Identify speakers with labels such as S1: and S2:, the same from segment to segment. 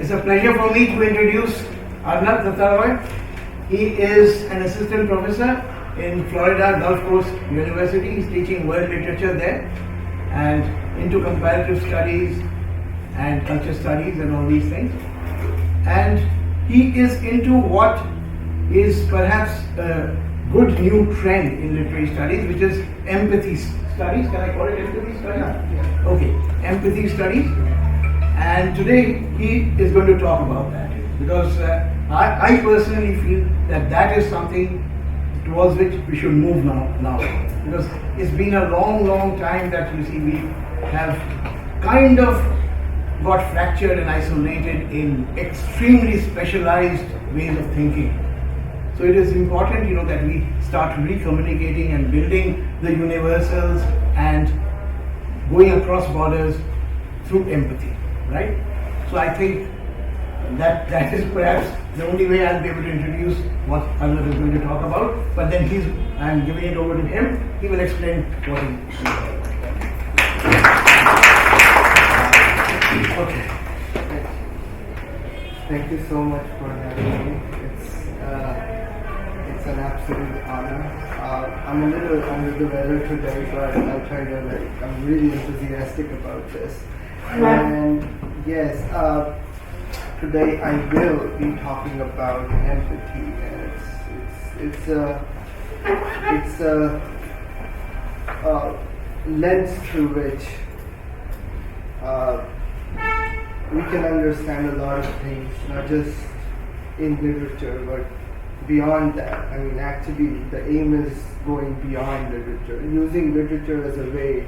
S1: It's a pleasure for me to introduce Arnab Dutta. He is an assistant professor in Florida Gulf Coast University. He's teaching world literature there and into comparative studies and culture studies and all these things. And he is into what is perhaps a good new trend in literary studies, which is empathy studies. Can I call it empathy studies? Yeah. Okay, empathy studies. And today he is going to talk about that because I personally feel that is something towards which we should move now. Because it's been a long time that you see we have kind of got fractured and isolated in extremely specialized ways of thinking. So it is important, that we start re-communicating and building the universals and going across borders through empathy, right? So I think that is perhaps the only way I'll be able to introduce what Arnab is going to talk about. But then I'm giving it over to him. He will explain what he is.
S2: Okay. Thank you so much for having me. It's an absolute honor. I'm a little under the weather today, but I'll try to I'm really enthusiastic about this. And yes, today I will be talking about empathy, and it's a lens through which we can understand a lot of things, not just in literature, but beyond that. I mean, actually, the aim is going beyond literature, using literature as a way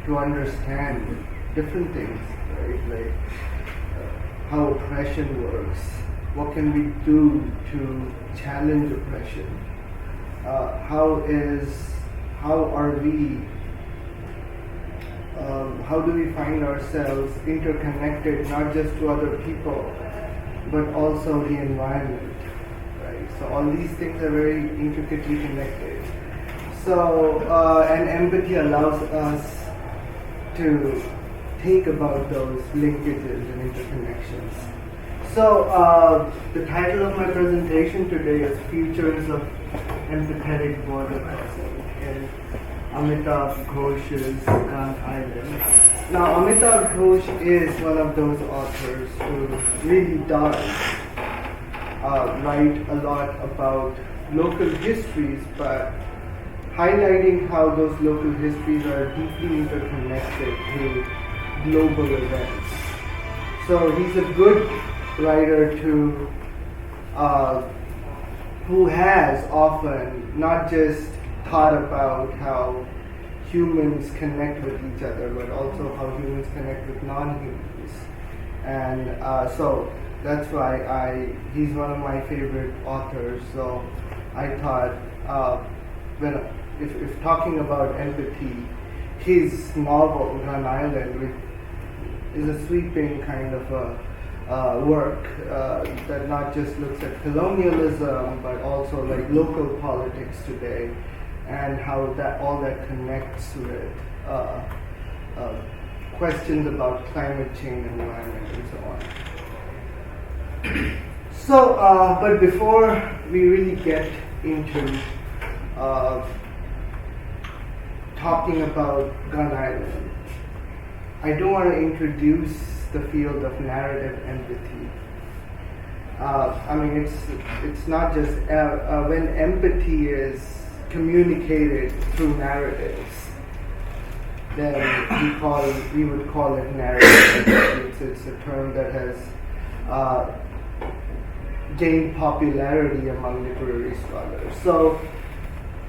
S2: to understand different things, right? Like how oppression works, what can we do to challenge oppression, how do we find ourselves interconnected not just to other people, but also the environment, right? So all these things are very intricately connected. So, and empathy allows us to think about those linkages and interconnections. So, the title of my presentation today is Futures of Empathetic Border Crossing in Amitav Ghosh's Gun Island. Now, Amitav Ghosh is one of those authors who really does write a lot about local histories, but highlighting how those local histories are deeply interconnected to global events. So he's a good writer who has often not just thought about how humans connect with each other, but also how humans connect with non-humans. And so that's why he's one of my favorite authors. So I thought if talking about empathy, his novel Gun Island is a sweeping kind of a work that not just looks at colonialism, but also like local politics today, and how all that connects with questions about climate change, environment, and so on. So, but before we really get into talking about Gun Island, I do want to introduce the field of narrative empathy. I mean, it's not just when empathy is communicated through narratives, then we would call it narrative empathy. It's a term that has gained popularity among literary scholars. So,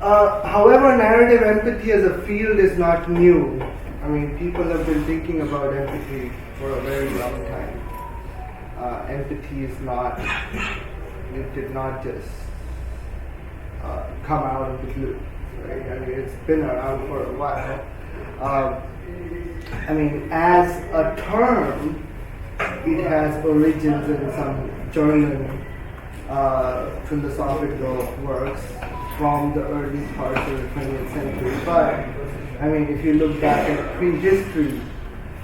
S2: however, narrative empathy as a field is not new. I mean, people have been thinking about empathy for a very long time. Empathy is it did not just come out of the blue, right? I mean, it's been around for a while. I mean, as a term, it has origins in some German philosophical works from the early parts of the 20th century. But, I mean, if you look back at prehistory,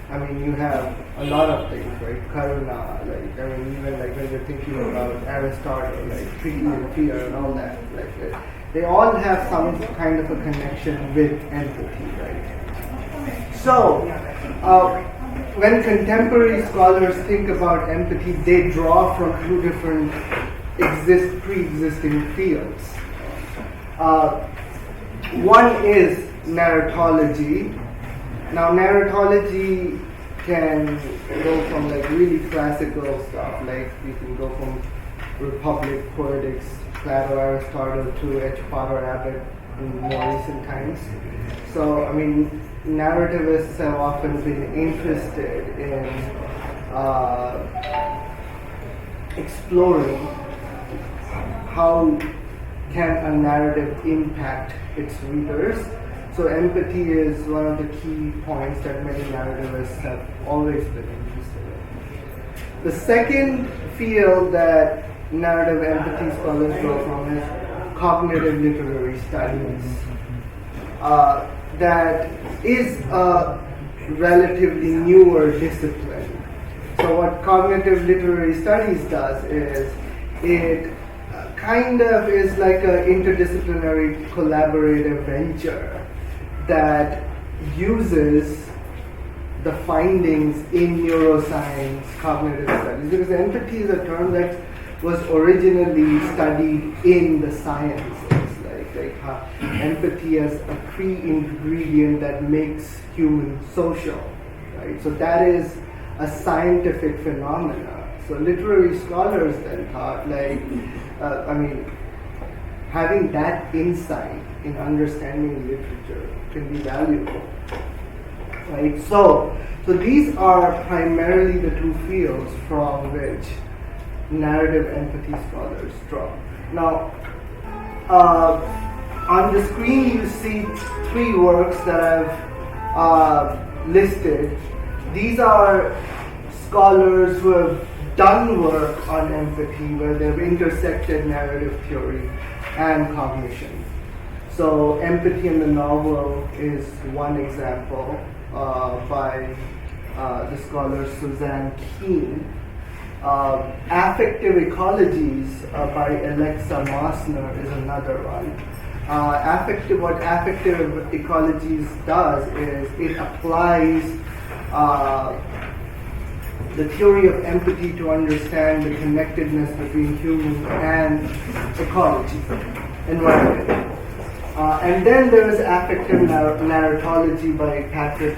S2: I mean, you have a lot of things, right? Karuna, like, I mean, even like when you're thinking about Aristotle, like treating and fear and all that, like, they all have some kind of a connection with empathy, right? So, when contemporary scholars think about empathy, they draw from two different pre-existing fields. One is narratology. Now, narratology can go from like really classical stuff, like you can go from Republic, Poetics, Plato, Aristotle to H. Abbott in more recent times. So, I mean, narrativists have often been interested in exploring how can a narrative impact its readers. So empathy is one of the key points that many narrativists have always been interested in. The second field that narrative empathy scholars draw from is cognitive literary studies. That is a relatively newer discipline. So what cognitive literary studies does is it kind of is like an interdisciplinary collaborative venture that uses the findings in neuroscience cognitive studies, because empathy is a term that was originally studied in the sciences, like empathy as a key ingredient that makes humans social, right? So that is a scientific phenomena. So literary scholars then thought, like, having that insight in understanding literature can be valuable, right? So these are primarily the two fields from which narrative empathy scholars draw. Now, on the screen you see three works that I've listed. These are scholars who have done work on empathy where they've intersected narrative theory and cognition. So Empathy in the Novel is one example by the scholar Suzanne Keene. Affective Ecologies by Alexa Mosner is another one. What affective ecologies does is it applies the theory of empathy to understand the connectedness between humans and ecology, environment. And then there is affective narratology by Patrick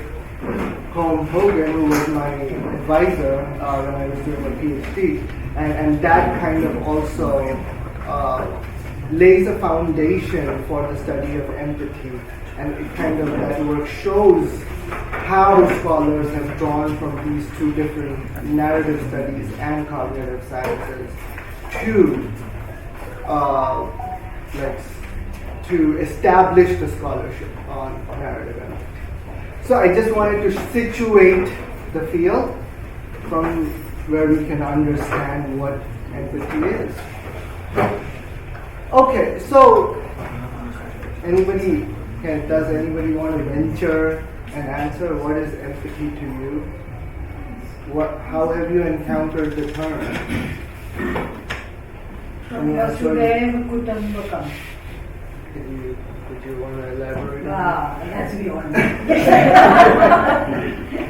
S2: Combe-Hogan, who was my advisor when I was doing my PhD, and that kind of also lays a foundation for the study of empathy, and it kind of, that work shows how scholars have drawn from these two different narrative studies and cognitive sciences to establish the scholarship on narrative empathy. So I just wanted to situate the field from where we can understand what empathy is. Okay, so does anybody want to venture and answer what is empathy to you? How have you encountered the term? Would you want to elaborate?
S3: Let's be honest.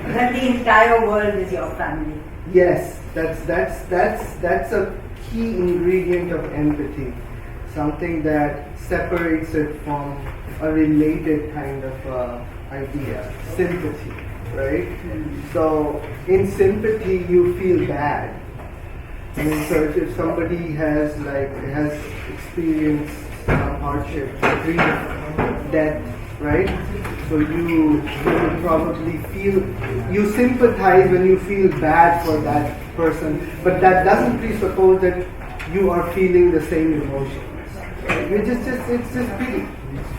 S3: That the entire world is your family.
S2: Yes, that's a key ingredient of empathy. Something that separates it from a related kind of idea, sympathy, right? So in sympathy, you feel bad. I mean, so if somebody has experienced some hardship, grief, death, right? So you will probably you sympathize when you feel bad for that person, but that doesn't presuppose that you are feeling the same emotions. Right? It's just pity,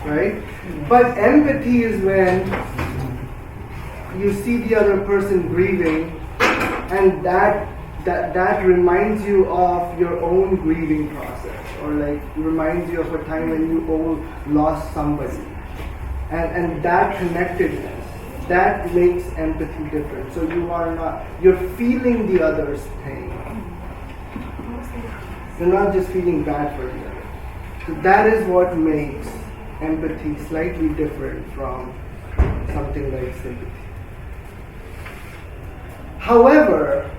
S2: right? But empathy is when you see the other person grieving, and that reminds you of your own grieving process, or like reminds you of a time when you all lost somebody, and that connectedness, that makes empathy different. So you're feeling the other's pain. You're not just feeling bad for the other. So that is what makes empathy slightly different from something like sympathy. However,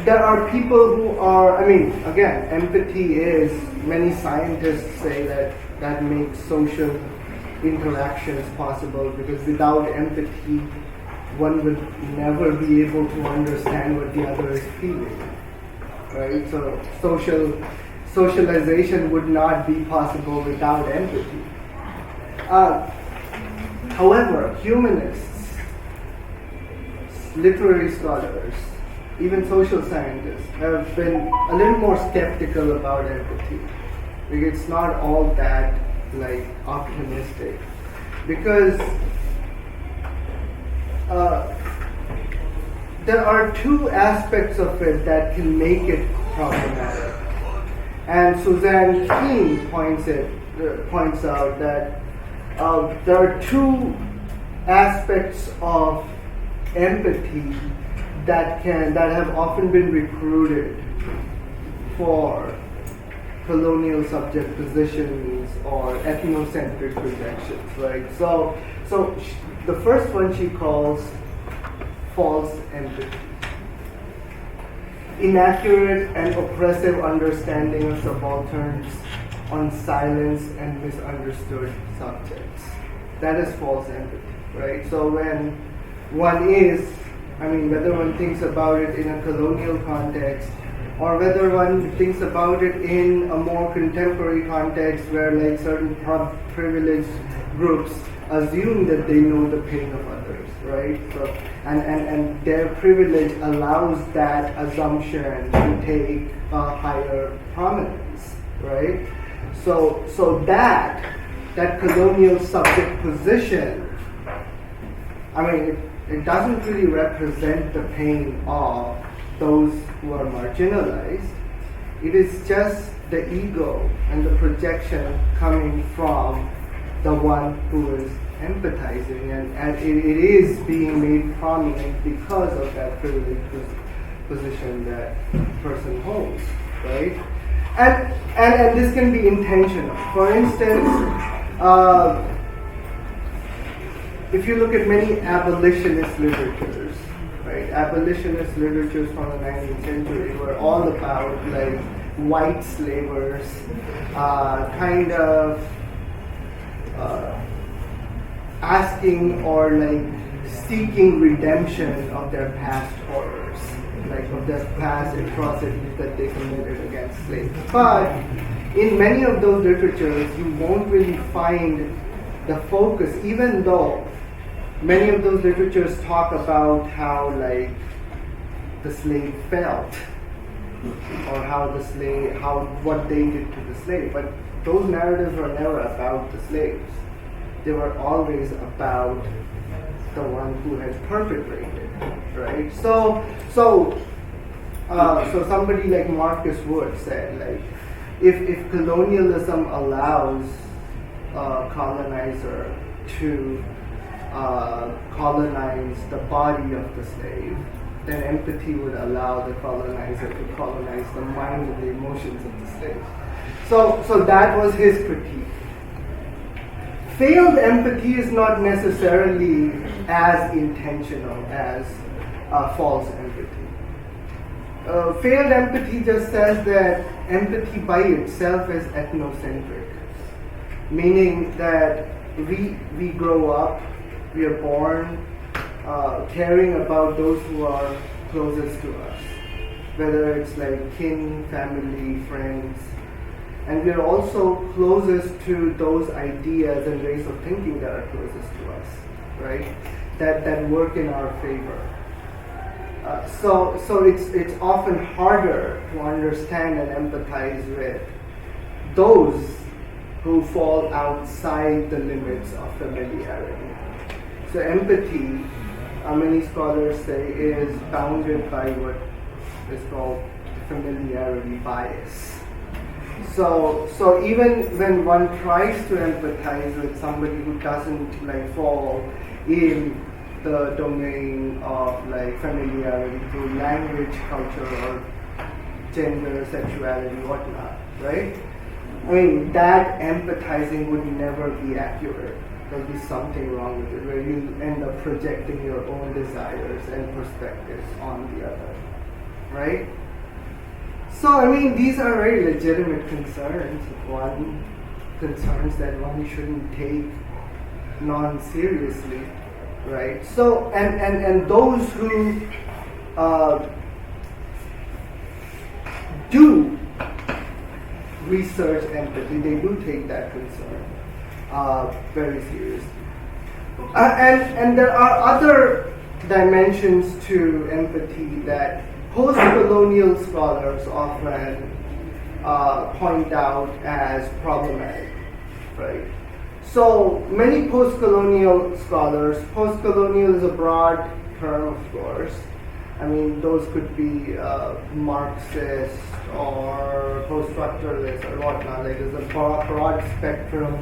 S2: there are people who are, again, empathy is, many scientists say that makes social interactions possible, because without empathy, one would never be able to understand what the other is feeling, right? So socialization would not be possible without empathy. However, humanists, literary scholars, even social scientists have been a little more skeptical about empathy, because it's not all that optimistic, because there are two aspects of it that can make it problematic. And Suzanne Keene points out that there are two aspects of empathy that have often been recruited for colonial subject positions or ethnocentric projections, right? So the first one she calls false empathy. Inaccurate and oppressive understanding of subalterns on silence and misunderstood subjects. That is false empathy, right? So when one is, whether one thinks about it in a colonial context or whether one thinks about it in a more contemporary context where certain privileged groups assume that they know the pain of others, right? So and their privilege allows that assumption to take a higher prominence, right? So that colonial subject position, it doesn't really represent the pain of those who are marginalized. It is just the ego and the projection coming from the one who is empathizing, and it is being made prominent because of that privileged position that person holds, right? And this can be intentional. For instance, if you look at many abolitionist literatures, right? Abolitionist literatures from the 19th century were all about white slavers, asking or seeking redemption of their past horrors, of their past atrocities that they committed against slaves. But in many of those literatures, you won't really find the focus, even though many of those literatures talk about how the slave felt, or what they did to the slave. But those narratives were never about the slaves. They were always about the one who had perpetrated, right? So somebody like Marcus Wood said, if colonialism allows a colonizer to colonize the body of the slave, then empathy would allow the colonizer to colonize the mind and the emotions of the slave. So that was his critique. Failed empathy is not necessarily as intentional as false empathy. Failed empathy just says that empathy by itself is ethnocentric, meaning that we grow up, we are born caring about those who are closest to us, whether it's kin, family, friends, and we are also closest to those ideas and ways of thinking that are closest to us, right? That work in our favor. So it's often harder to understand and empathize with those who fall outside the limits of familiarity. So empathy, many scholars say, is bounded by what is called familiarity bias. So even when one tries to empathize with somebody who doesn't fall in the domain of like familiarity through language, culture, or gender, sexuality, whatnot, right? I mean, that empathizing would never be accurate. There'll be something wrong with it, where you end up projecting your own desires and perspectives on the other, right? So, I mean, these are very legitimate concerns. Concerns that one shouldn't take non-seriously, right? So, and those who do research empathy, they do take that concern very seriously. And there are other dimensions to empathy that post-colonial scholars often point out as problematic, right? So many post-colonial scholars, post-colonial is a broad term, of course. I mean, those could be Marxist or post-structuralist or whatnot. Like, there's a broad spectrum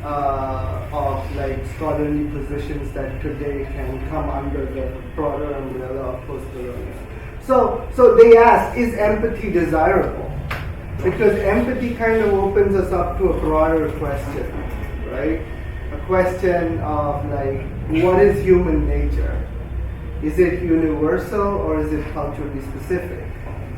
S2: of like scholarly positions that today can come under the broader umbrella of post-colonial. So they ask, is empathy desirable? Because empathy kind of opens us up to a broader question, right? A question of like, what is human nature? Is it universal or is it culturally specific,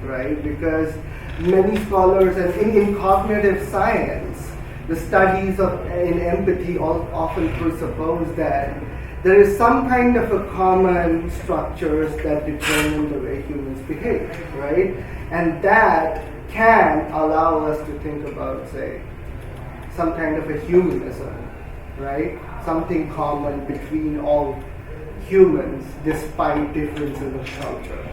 S2: right? Because many scholars, and in cognitive science, the studies in empathy often presuppose that there is some kind of a common structures that determine the way humans behave, right? And that can allow us to think about, say, some kind of a humanism, right? Something common between all humans despite differences in culture,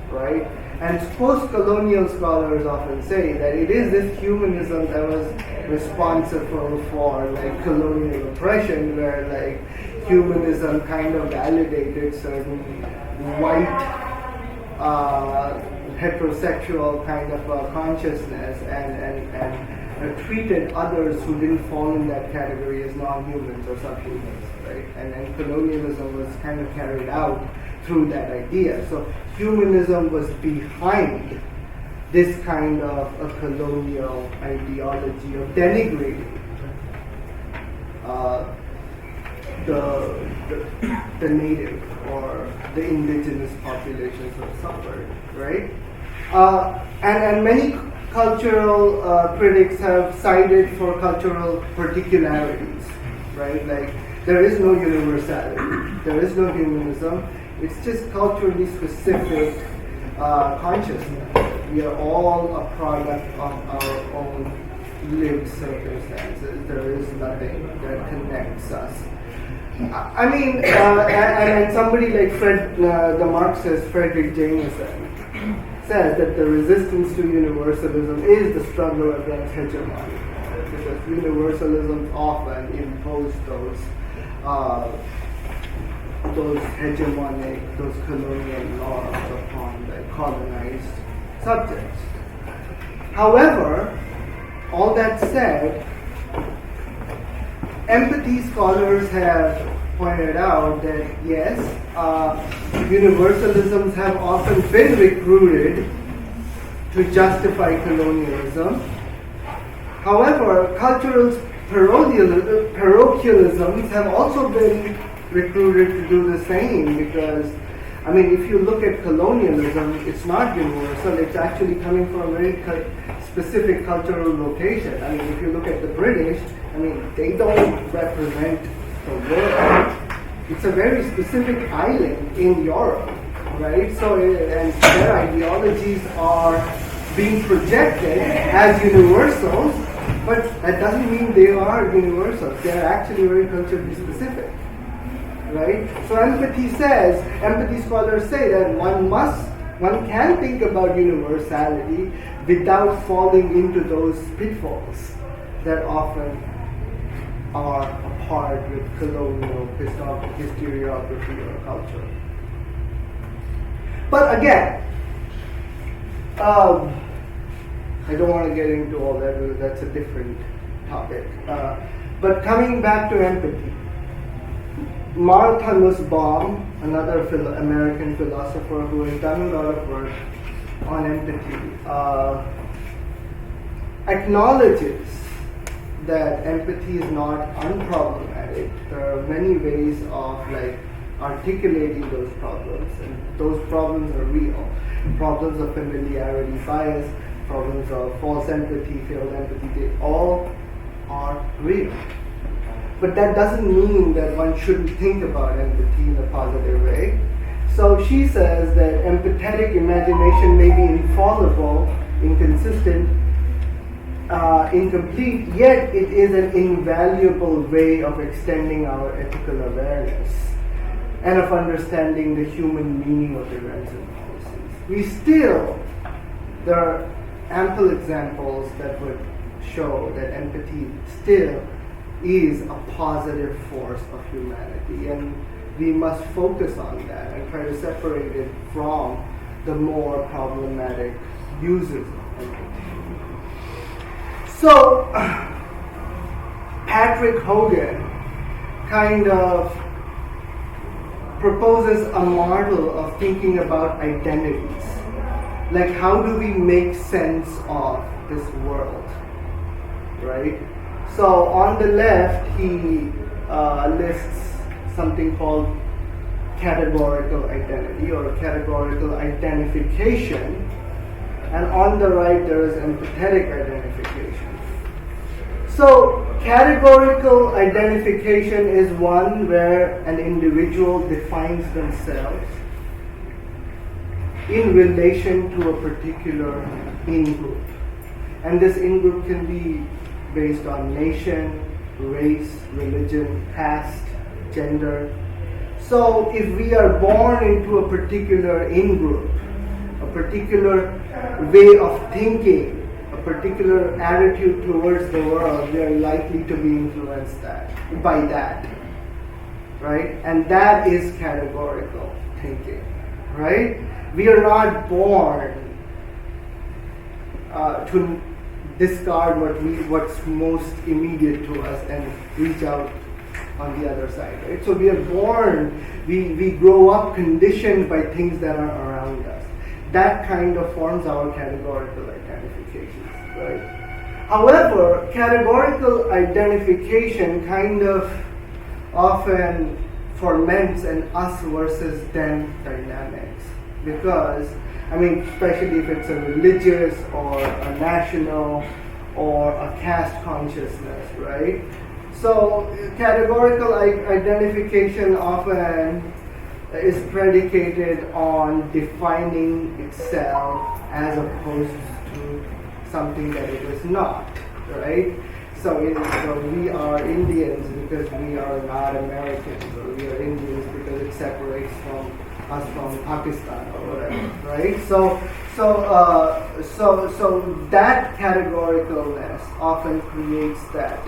S2: right? And post-colonial scholars often say that it is this humanism that was responsible for like colonial oppression, where like humanism kind of validated certain white heterosexual kind of consciousness and treated others who didn't fall in that category as non-humans or subhumans, right? And colonialism was kind of carried out through that idea. So humanism was behind this kind of a colonial ideology of denigrating the native or the indigenous populations of suffered, right? And many cultural critics have cited for cultural particularities, right? Like, there is no universality, there is no humanism, it's just culturally specific consciousness. We are all a product of our own lived circumstances. There is nothing that connects us. I mean, and somebody like the Marxist Friedrich Jameson says that the resistance to universalism is the struggle against hegemony, because universalisms often impose those hegemonic, those colonial norms upon the colonized subjects. However, all that said, empathy scholars have pointed out that yes, universalisms have often been recruited to justify colonialism. However, cultural parochialisms have also been recruited to do the same, because I mean, if you look at colonialism, it's not universal, it's actually coming from a very specific cultural location. I mean, if you look at the British, I mean, they don't represent the world. It's a very specific island in Europe, right? So, and their ideologies are being projected as universals, but that doesn't mean they are universals. They're actually very culturally specific. Right? So empathy scholars say that one can think about universality without falling into those pitfalls that often are a part with colonial historiography or culture. But again, I don't want to get into all that, because that's a different topic. But coming back to empathy, Martha Nussbaum, another American philosopher who has done a lot of work on empathy, acknowledges that empathy is not unproblematic. There are many ways of articulating those problems, and those problems are real. Problems of familiarity bias, problems of false empathy, failed empathy, they all are real. But that doesn't mean that one shouldn't think about empathy in a positive way. So she says that empathetic imagination may be infallible, inconsistent, incomplete, yet it is an invaluable way of extending our ethical awareness and of understanding the human meaning of events and policies. There are ample examples that would show that empathy still is a positive force of humanity, and we must focus on that and try to separate it from the more problematic uses of empathy. So, Patrick Hogan kind of proposes a model of thinking about identities. Like, how do we make sense of this world, right? So on the left, he lists something called categorical identity or categorical identification, and on the right there is empathetic identification. So categorical identification is one where an individual defines themselves in relation to a particular in-group. And this in-group can be based on nation, race, religion, caste, gender. So if we are born into a particular in-group, a particular way of thinking, a particular attitude towards the world, we are likely to be influenced by that, right? And that is categorical thinking, right? We are not born to discard what's most immediate to us and reach out on the other side, right? So we are born, we grow up conditioned by things that are around us. That kind of forms our categorical identifications, right? However, categorical identification kind of often ferments an us versus them dynamics, because especially if it's a religious or a national or a caste consciousness, right? So categorical identification often is predicated on defining itself as opposed to something that it is not, right? So we are Indians because we are not Americans, or we are Indians because it separates us from Pakistan or whatever, right? So that categoricalness often creates that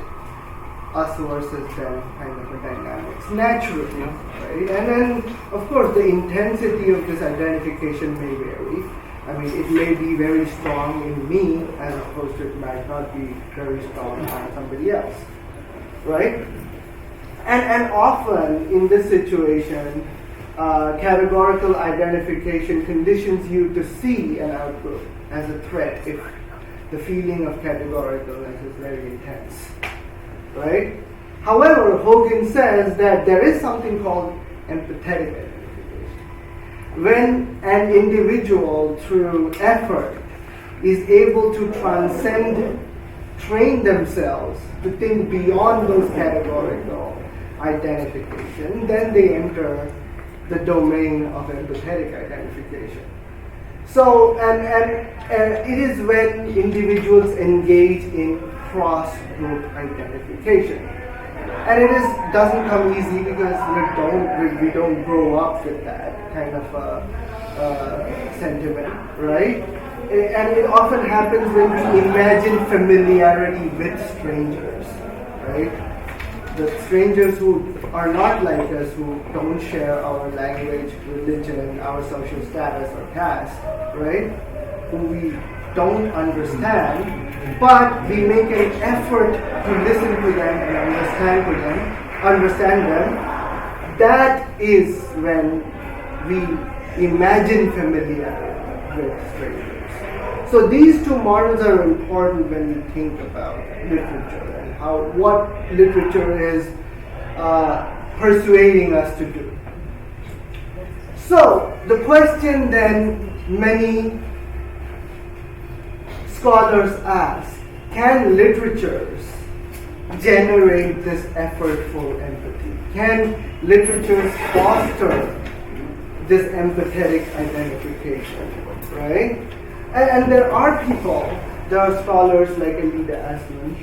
S2: us versus them kind of a dynamics naturally, right? And then, of course, the intensity of this identification may vary. It may be very strong in me as opposed to it might not be very strong on somebody else, right? And often in this situation, categorical identification conditions you to see an outgroup as a threat if the feeling of categoricalness is very intense, right? However, Hogan says that there is something called empathetic identification. When an individual, through effort, is able to train themselves to think beyond those categorical identification, then they enter the domain of empathetic identification. So, and it is when individuals engage in cross-group identification. And it doesn't come easy because we don't grow up with that kind of sentiment, right? And it often happens when we imagine familiarity with strangers, right? The strangers who are not like us, who don't share our language, religion, our social status or caste, right? Who we don't understand, but we make an effort to listen to them and understand them. that is when we imagine familiarity with strangers. So these two models are important when we think about literature and what literature is persuading us to do. So the question then many scholars ask, can literatures generate this effortful empathy? Can literatures foster this empathetic identification, right? And there are scholars like Alida Asman,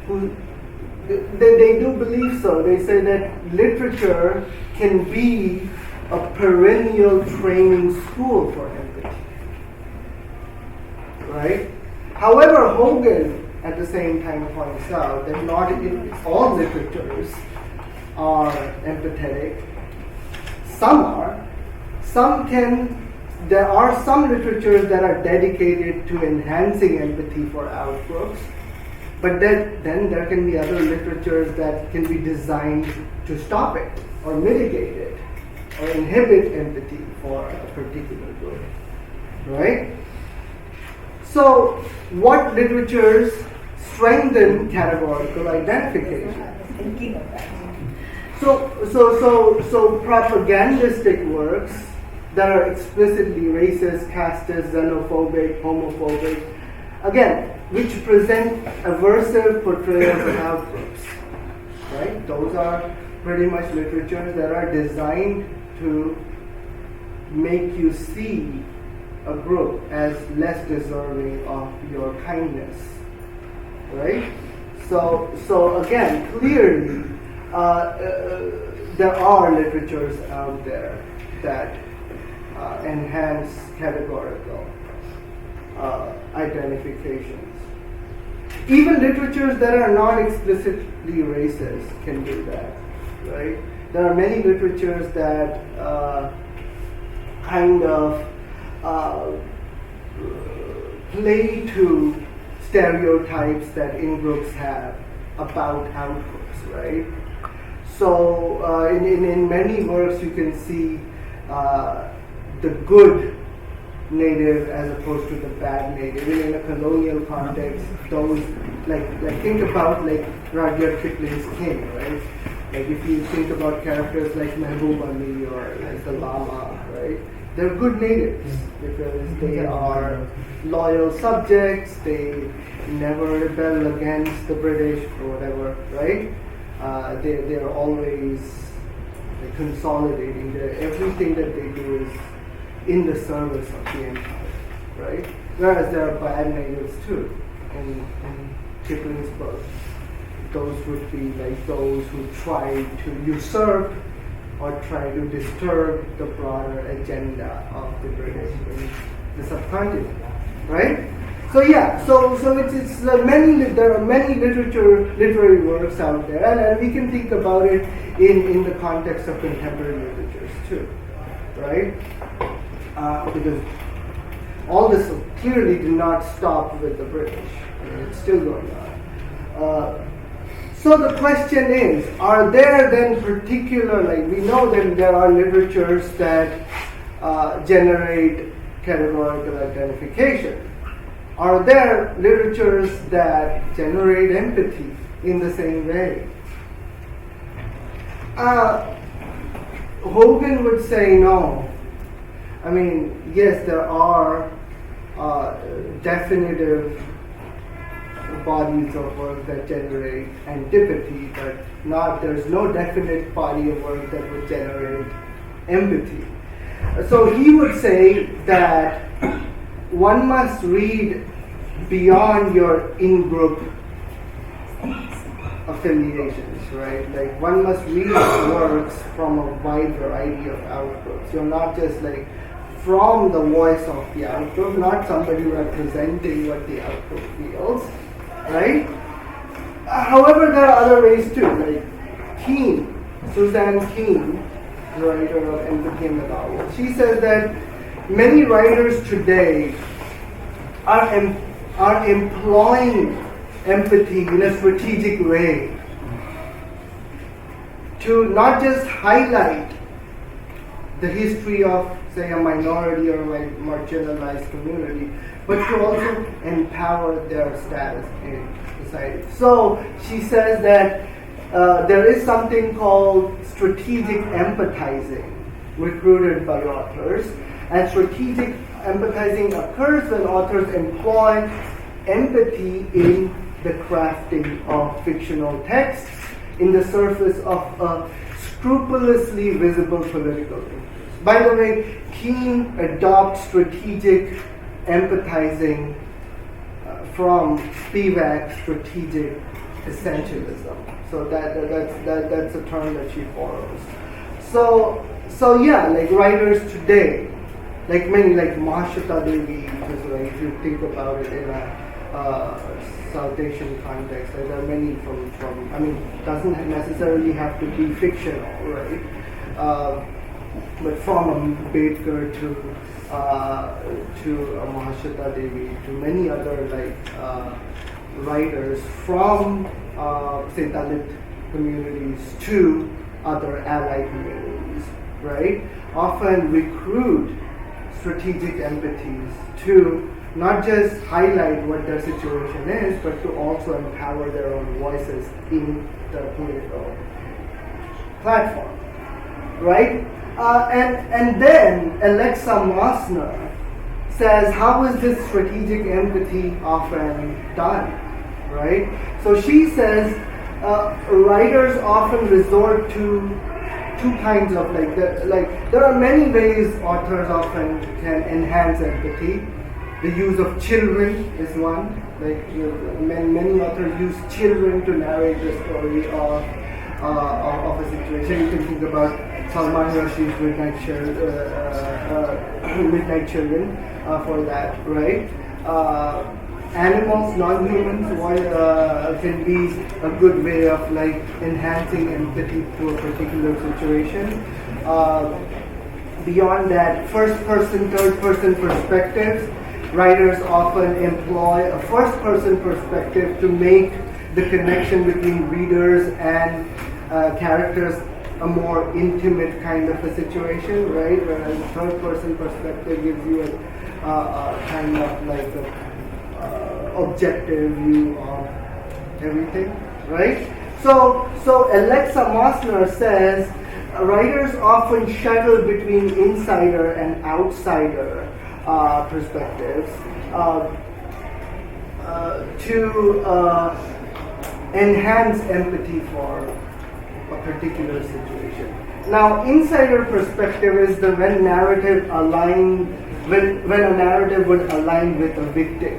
S2: who they do believe so. They say that literature can be a perennial training school for empathy, right? However, Hogan at the same time points out that not all literatures are empathetic. Some are. There are some literatures that are dedicated to enhancing empathy for outgrowths, but then there can be other literatures that can be designed to stop it or mitigate it or inhibit empathy for a particular group, right? So, what literatures strengthen categorical identification?
S3: I was thinking of that.
S2: So propagandistic works that are explicitly racist, casteist, xenophobic, homophobic, again, which present aversive portrayals of outgroups, right? Those are pretty much literatures that are designed to make you see a group as less deserving of your kindness, right? So again, clearly, there are literatures out there that enhance categorical identifications. Even literatures that are not explicitly racist can do that, right? There are many literatures that kind of play to stereotypes that in-groups have about out-groups, right? So in many works you can see the good native as opposed to the bad native. Even in a colonial context, those like think about like Rudyard Kipling's King, right? Like if you think about characters like Mehboob Ali or like the Lama, right? They're good natives because they are loyal subjects. They never rebel against the British or whatever, right? They're always consolidating. Everything that they do is in the service of the empire, right? Whereas there are bad natives too in Kipling's book. Those would be like those who try to usurp or try to disturb the broader agenda of the British in the subcontinent, right? So yeah, so it's there are many literary works out there, and we can think about it in the context of contemporary literatures too, right? Because all this clearly did not stop with the British. I mean, it's still going on. So the question is, are there then particular, like we know that there are literatures that generate categorical identification. Are there literatures that generate empathy in the same way? Hogan would say no. I mean, yes, there are definitive bodies of work that generate antipathy, but there's no definite body of work that would generate empathy. So he would say that one must read beyond your in-group affiliations, right? Like one must read works from a wide variety of outgroups. You're not just like from the voice of the outgroup, not somebody representing what the outgroup feels, right? However, there are other ways too, like Keene, Suzanne Keene, the writer of Empathy in the Novel. She says that many writers today are employing empathy in a strategic way to not just highlight the history of, say, a minority or like marginalized community, but to also empower their status in society. So she says that there is something called strategic empathizing recruited by authors, and strategic empathizing occurs when authors employ empathy in the crafting of fictional texts in the service of a scrupulously visible political interest. By the way, Keene adopts strategic empathizing from Spivak's strategic essentialism. So that's a term that she borrows. So yeah, like writers today, like many, like Mahashata Devi, because like if you think about it in a South Asian context, there are many from I mean, doesn't necessarily have to be fictional, right? But from Ambedkar to Mahashata Devi to many other like writers from say Dalit communities to other allied communities, right? Often recruit strategic empathies to not just highlight what their situation is, but to also empower their own voices in the political platform, right? And then Alexa Mosner says, how is this strategic empathy often done, right? So she says, writers often resort to two kinds of there are many ways authors often can enhance empathy. The use of children is one. Like many authors use children to narrate the story of a situation. You can think about Salman Rushdie's Midnight Children for that, right? Animals, non-humans, can be a good way of like enhancing empathy to a particular situation. Beyond that, first-person, third-person perspectives. Writers often employ a first-person perspective to make the connection between readers and characters a more intimate kind of a situation, right? Whereas a third-person perspective gives you a kind of like a objective view of everything, right? So Alexa Mosner says writers often shuttle between insider and outsider perspectives to enhance empathy for a particular situation. Now, insider perspective is the when a narrative would align with a victim,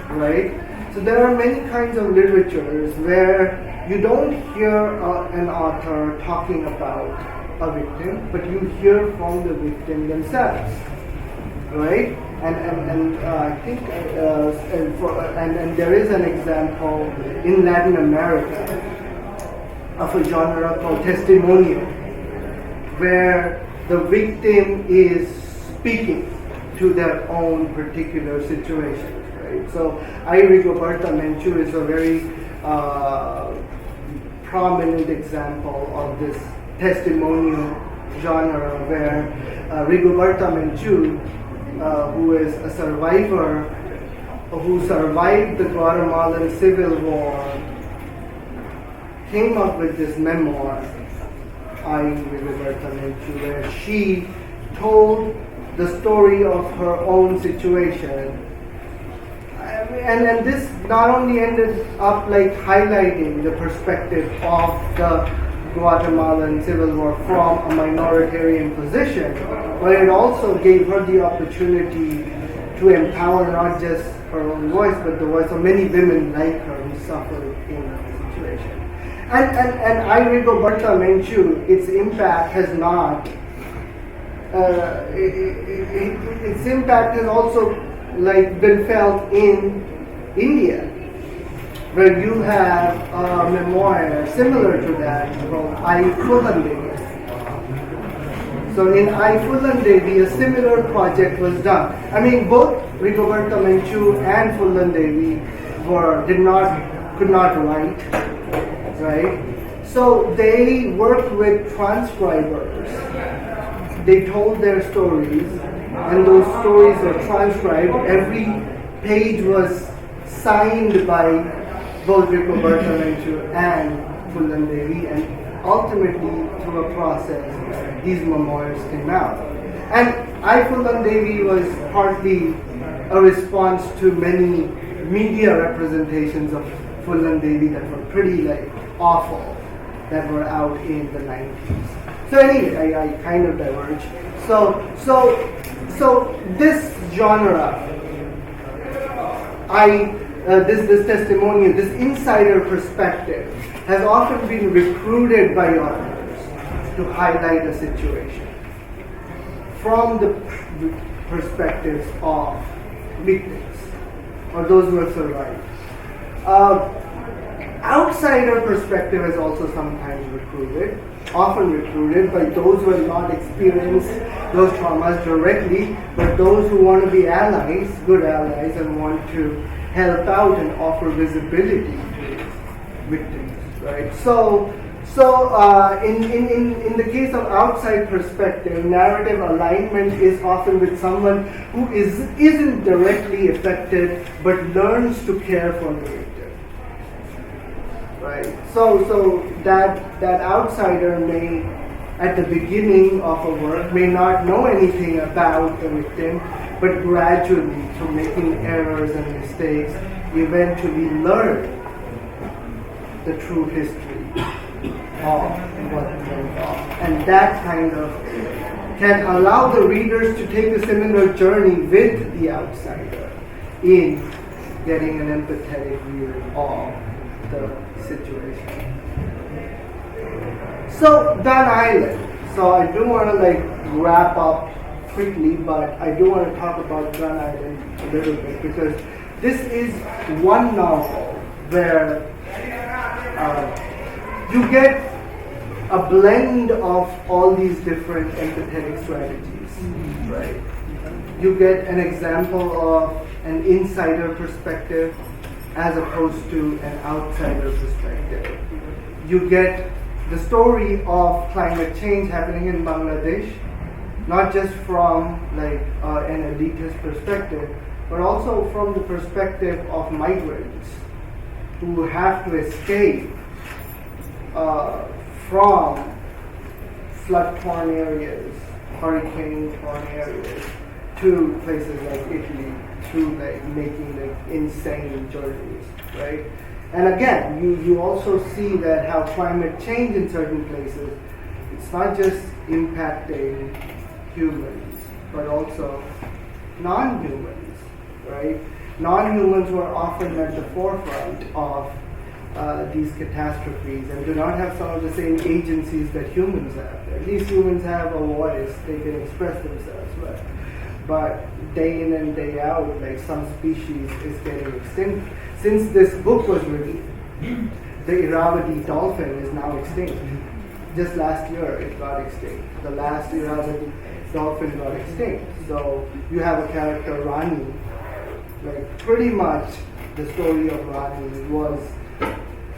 S2: right? So there are many kinds of literatures where you don't hear an author talking about a victim, but you hear from the victim themselves, right? And I think and there is an example in Latin America of a genre called testimonial, where the victim is speaking to their own particular situation. Right? So, Rigoberta Menchú is a very prominent example of this testimonial genre, where Rigoberta Menchú, who is a survivor who survived the Guatemalan Civil War, came up with this memoir, Rigoberta Menchú, where she told the story of her own situation. And this not only ended up like highlighting the perspective of the Guatemalan Civil War from a minoritarian position, but it also gave her the opportunity to empower not just her own voice, but the voice of many women like her who suffered in the situation. And Rigoberta Menchú, its impact has not. Its impact has also like been felt in India, where you have a memoir similar to that called I Fulan Devi. So in I Fulan Devi, a similar project was done. I mean, both Rigoberta Menchú and Fulan Devi could not write, right? So they worked with transcribers. They told their stories, and those stories were transcribed. Every page was signed by both Rico Bertalanchu and Fullan Devi, and ultimately, through a process, these memoirs came out. And Fullan Devi was partly a response to many media representations of Fullan Devi that were pretty awful, that were out in the 90s. So anyway, I kind of diverge. So this genre, this testimonial, this insider perspective, has often been recruited by authors to highlight a situation from the perspectives of victims or those who have survived. Outsider perspective is also sometimes often recruited by those who have not experienced those traumas directly, but those who want to be allies, good allies, and want to help out and offer visibility to victims, right? So in the case of outside perspective, narrative alignment is often with someone who isn't directly affected but learns to care for the victim. Right. So that outsider may, at the beginning of a work, may not know anything about the victim, but gradually, through making errors and mistakes, eventually learn the true history of what went on. And that kind of can allow the readers to take a similar journey with the outsider in getting an empathetic view of the situation. So Gun Island. So I do want to wrap up quickly, but I do want to talk about Gun Island a little bit because this is one novel where you get a blend of all these different empathetic strategies, right? You get an example of an insider perspective as opposed to an outsider perspective. You get the story of climate change happening in Bangladesh, not just from an elitist perspective, but also from the perspective of migrants who have to escape from flood-prone areas, hurricane-prone areas, to places like Italy, through making insane journeys, right? And again, you also see that how climate change in certain places, it's not just impacting humans, but also non-humans, right? Non-humans who are often at the forefront of these catastrophes and do not have some of the same agencies that humans have. At least humans have a voice, they can express themselves, but day in and day out, some species is getting extinct. Since this book was written, the Irrawaddy dolphin is now extinct. Just last year it got extinct. The last Irrawaddy dolphin got extinct. So you have a character, Rani. Pretty much the story of Rani was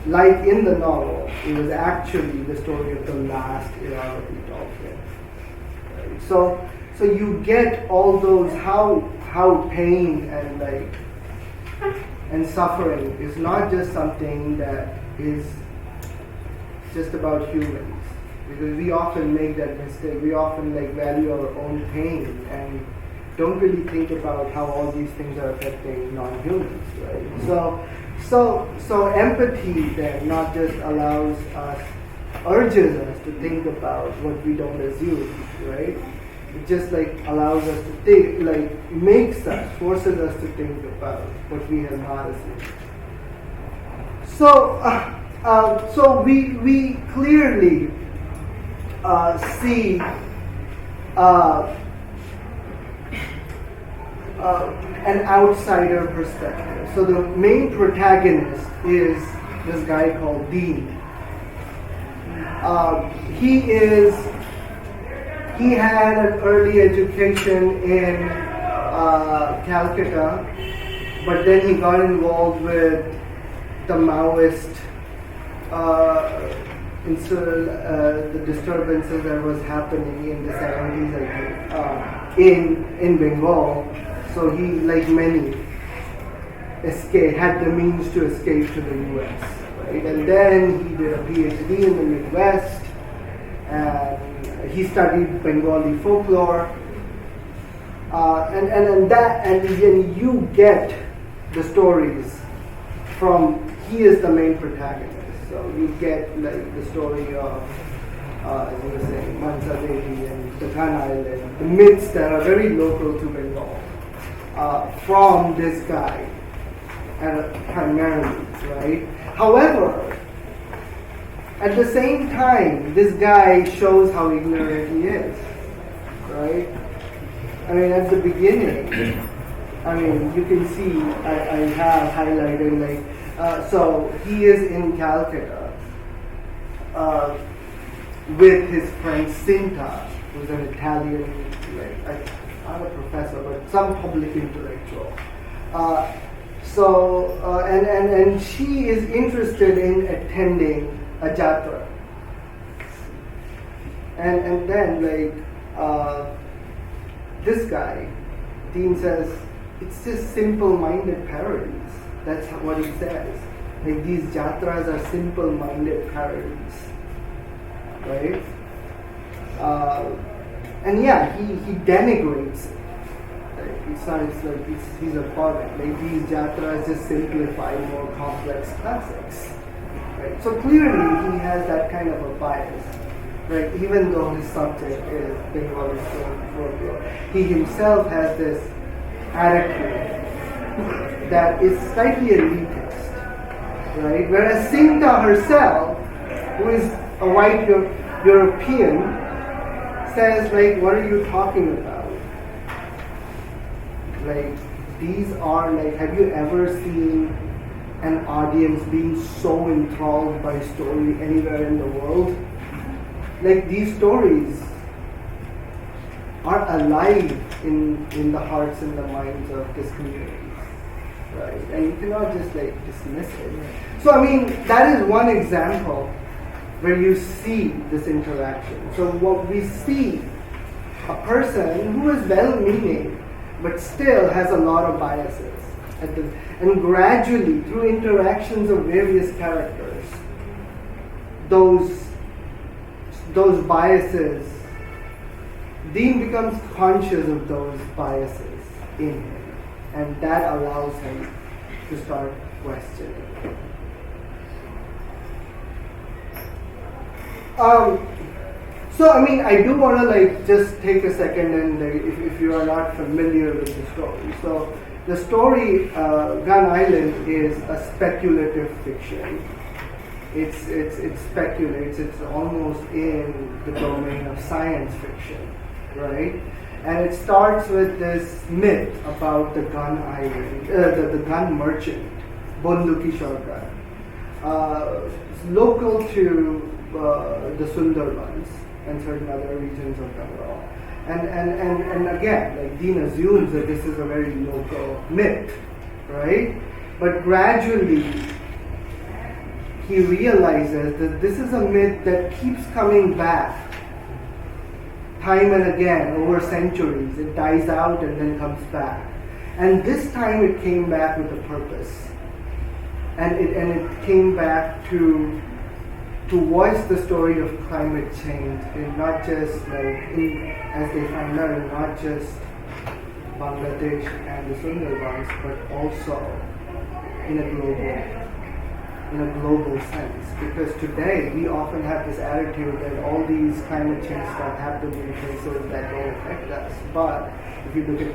S2: in the novel, it was actually the story of the last Irrawaddy dolphin. Right? So you get all those how pain and suffering is not just something that is just about humans, because we often make that mistake. We often value our own pain and don't really think about how all these things are affecting non-humans, right? So empathy then not just urges us to think about what we don't assume, right? It just allows us to think, forces us to think about what we have not assumed. So we clearly see an outsider perspective. So the main protagonist is this guy called Dean. He had an early education in Calcutta, but then he got involved with the Maoist the disturbances that was happening in the 70s, I think, in Bengal. So he, like many, had the means to escape to the US, right? And then he did a PhD in the Midwest, and he studied Bengali folklore, and then you get the stories from. He is the main protagonist. So you get like the story of, as you were saying, Mansa Devi and the Gun Island, the myths that are very local to Bengal, from this guy, primarily, right? However, at the same time, this guy shows how ignorant he is, right? I mean, at the beginning, I mean, you can see I have highlighted like. So he is in Calcutta with his friend Sinta, who's an Italian, not a professor, but some public intellectual. And she is interested in attending a jatra. And then this guy, Dean says, it's just simple-minded parodies. That's what he says. Like these jatras are simple-minded parodies, right? And yeah, he denigrates it. Like he's a product. Like these jatras just simplify more complex classics, right? So clearly he has that kind of a bias, right? Even though his subject is Bengali folklore, he himself has this attitude that is slightly elitist, right? Whereas Sinta herself, who is a white European, says, like, what are you talking about? Like, these are, like, have you ever seen an audience being so enthralled by a story anywhere in the world? Like, these stories are alive in the hearts and the minds of this community. Right, and you cannot just like dismiss it. So I mean, that is one example where you see this interaction. So what we see, a person who is well-meaning but still has a lot of biases, and gradually through interactions of various characters, those biases, Dean becomes conscious of those biases in him. And that allows him to start questioning. So I mean, I do want to like just take a second and if you are not familiar with the story. So the story Gun Island is a speculative fiction. It speculates. It's almost in the domain of science fiction, right? And it starts with this myth about the gun island, the gun merchant, Bonduki Sarkar, local to the Sundarbans and certain other regions of Bengal. And again, like Dean assumes that this is a very local myth, right? But gradually, he realizes that this is a myth that keeps coming back time and again over centuries. It dies out and then comes back. And this time it came back with a purpose. And it came back to voice the story of climate change, and not just as they find out, in not just Bangladesh and the Sundarbans, but also in a global sense. Because today we often have this attitude that all these climate change stuff happens in places that don't affect us. But if you look at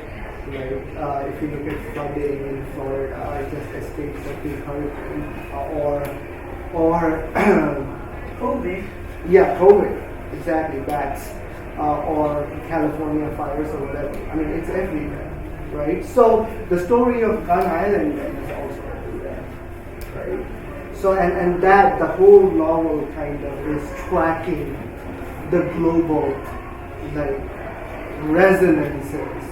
S2: flooding in Florida, just escapes a big hurricane, or
S3: COVID.
S2: Yeah, COVID, exactly, bats, or California fires or whatever. I mean, it's everywhere, right? So the story of Gun Island then is also everywhere, right? So and that the whole novel kind of is tracking the global resonances,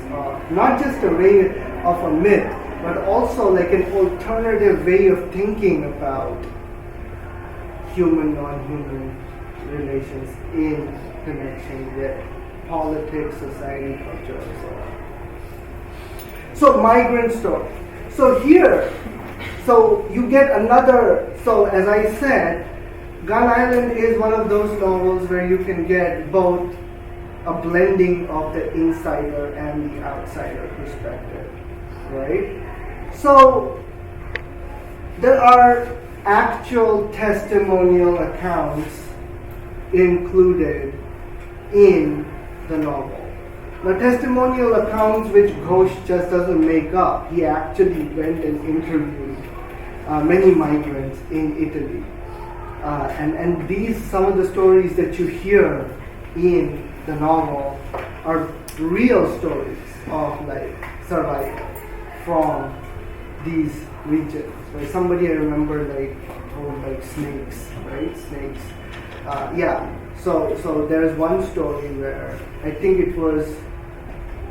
S2: not just a way of a myth, but also like an alternative way of thinking about human non-human relations in connection with politics, society, culture, and so on. So migrant story. So here, so you get another, so as I said, Gun Island is one of those novels where you can get both a blending of the insider and the outsider perspective, right? So there are actual testimonial accounts included in the novel. Now, testimonial accounts which Ghosh just doesn't make up. He actually went and interviewed many migrants in Italy. And these, some of the stories that you hear in the novel are real stories of like survival from these regions. Right? Somebody I remember like told like snakes, right? Snakes. So there's one story where I think it was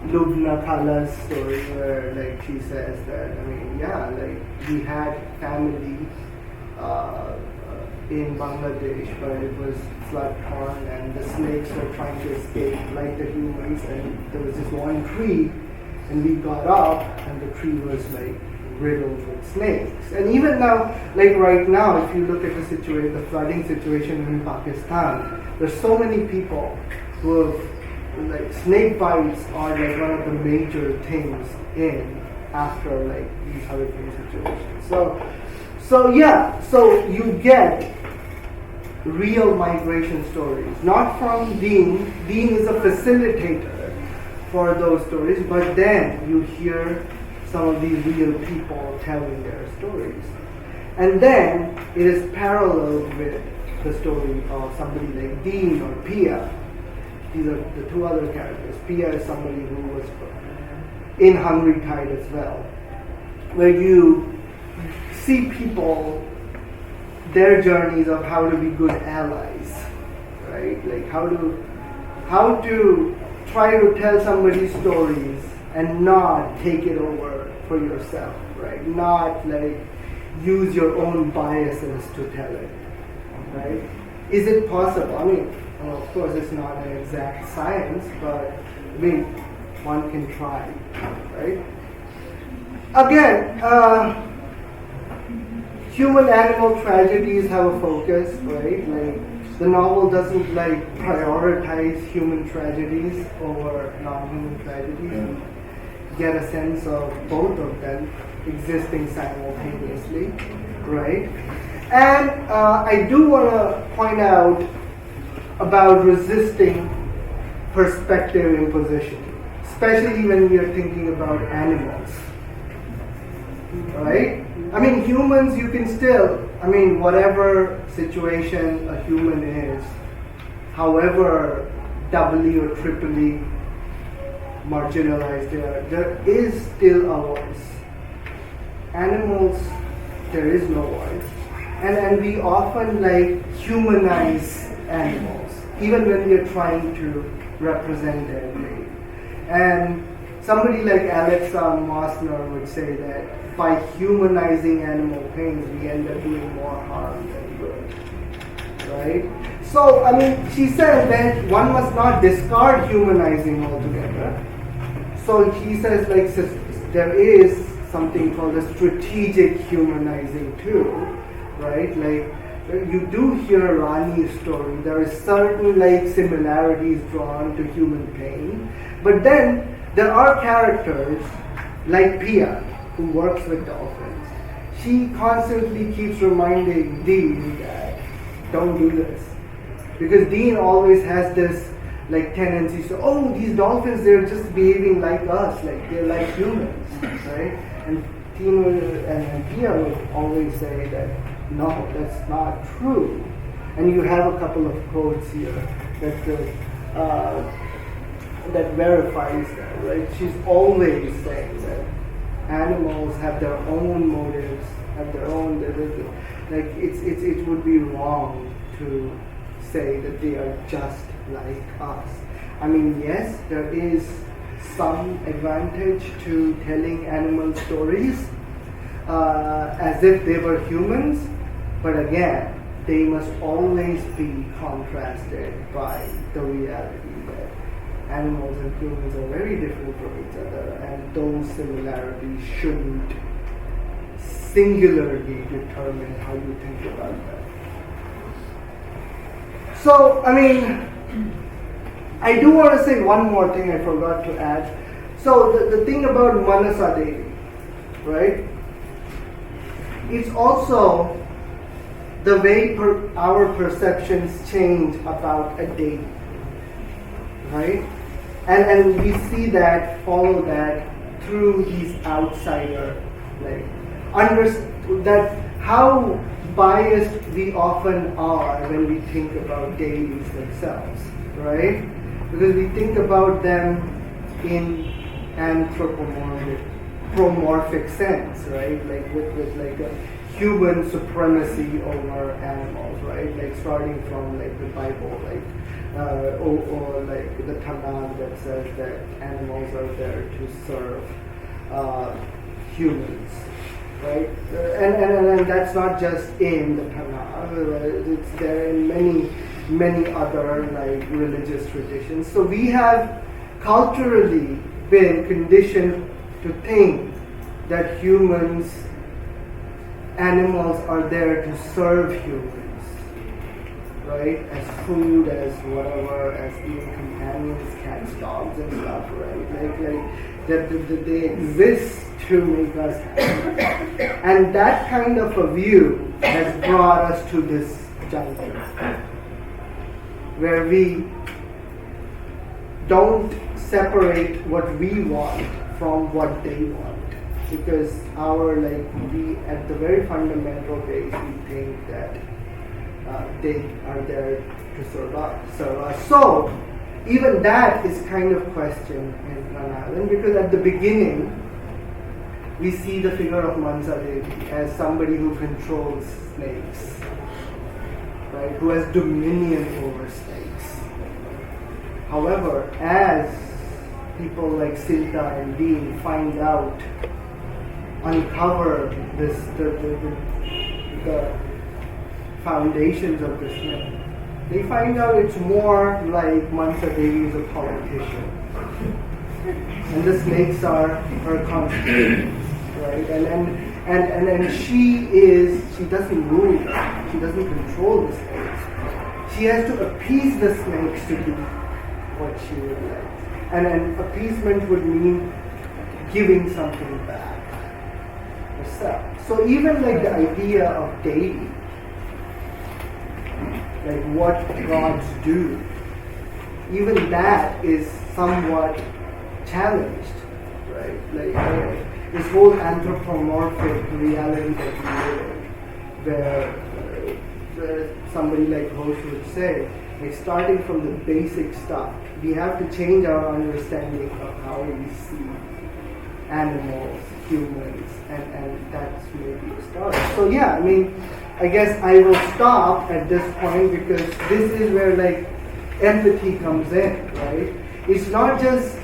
S2: Lubna Khala's story where like she says that like we had family in Bangladesh, but it was flood torn and the snakes were trying to escape like the humans, and there was this one tree and we got up and the tree was like riddled with snakes. And even now, like right now, if you look at the situation, the flooding situation in Pakistan, there's so many people who have, like, snake bites are like one of the major things in after like these hurricane situations. So you get real migration stories, not from Dean. Dean is a facilitator for those stories, but then you hear some of these real people telling their stories. And then it is paralleled with the story of somebody like Dean or Pia. These are the two other characters. Pia is somebody who was in Hungry Tide as well, where you see people, their journeys of how to be good allies, right? Like how to try to tell somebody's stories and not take it over for yourself, right? Not like use your own biases to tell it, right? Is it possible? I mean, well, of course it's not an exact science, but I mean, one can try, right? Again, human-animal tragedies have a focus, right? Like the novel doesn't like prioritize human tragedies over non-human tragedies. You get a sense of both of them existing simultaneously, right? And I do want to point out about resisting perspective imposition, especially when we are thinking about animals, right? I mean, humans, you can still, whatever situation a human is, however doubly or triply marginalized they are, there is still a voice. Animals, there is no voice. And we often like humanize animals, even when we are trying to represent them. And somebody like Alexa Mosner would say that by humanizing animal pains, we end up doing more harm than good, right? So, she says that one must not discard humanizing altogether. So he says, like, there is something called a strategic humanizing too, right? Like, you do hear Rani's story. There is certain like similarities drawn to human pain, but then there are characters like Pia, who works with dolphins. She constantly keeps reminding Dean that don't do this, because Dean always has this like tendency to, oh, these dolphins, they're just behaving like us, like they're like humans, right? And Pia would always say that no, that's not true. And you have a couple of quotes here that verifies that, right? She's always saying that animals have their own motives, have their own, like it would be wrong to say that they are just like us. Yes, there is some advantage to telling animal stories as if they were humans, but again, they must always be contrasted by the reality that animals and humans are very different from each other, and those similarities shouldn't singularly determine how you think about them. So, I mean, I do want to say one more thing I forgot to add. So, the thing about Manasa Devi, right? It's also the way our perceptions change about a deity, right? And we see that, follow that through these outsider, like, that how biased we often are when we think about deities themselves, right? Because we think about them in anthropomorphic sense, right? Like with like a human supremacy over animals, right? Like starting from like the Bible, like or like the Tanakh that says that animals are there to serve humans, right? And that's not just in the Tanakh; it's there in many other like religious traditions. So we have culturally been conditioned to think that animals are there to serve humans, right? As food, as whatever, as even companions, cats, dogs, and stuff, right? Like that they exist to make us happy. And that kind of a view has brought us to this juncture, where we don't separate what we want from what they want, because we at the very fundamental base we think that they are there to serve us. So even that is kind of questioned in Long Island, because at the beginning we see the figure of Mansa Devi as somebody who controls snakes, right? Who has dominion over snakes. However, as people like Silta and Dean uncover the foundations of this myth, they find out it's more like Mansa Devi is a politician, and the snakes are her constituents, right? And she doesn't rule them. She doesn't control the snakes. She has to appease the snakes to do what she would like. And an appeasement would mean giving something back herself. So even like the idea of deity, like what gods do, even that is somewhat challenged, right? Like this whole anthropomorphic reality that we live in, where somebody like Ghosh would say, like starting from the basic stuff, we have to change our understanding of how we see animals, humans, and that's maybe a start. So yeah, I mean, I guess I will stop at this point, because this is where like empathy comes in, right? It's not just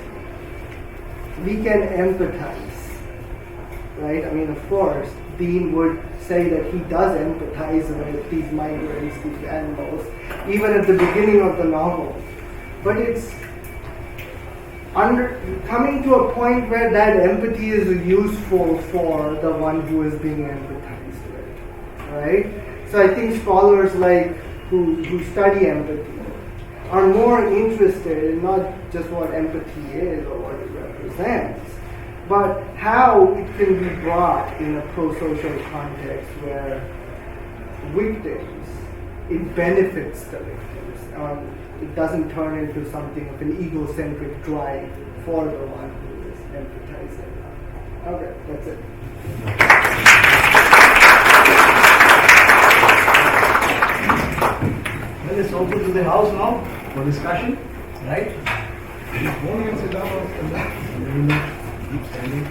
S2: we can empathize, right? I mean, of course, Dean would say that he does empathize with these migrants, these animals, even at the beginning of the novel. But it's coming to a point where that empathy is useful for the one who is being empathized with, right? So I think scholars like who study empathy are more interested in not just what empathy is or what it represents, but how it can be brought in a pro-social context where victims, it benefits the victims. It doesn't turn into something of an egocentric drive for the one who is empathizing. Okay, that's it.
S1: Well, it's open to the house now for discussion, right? Keep standing.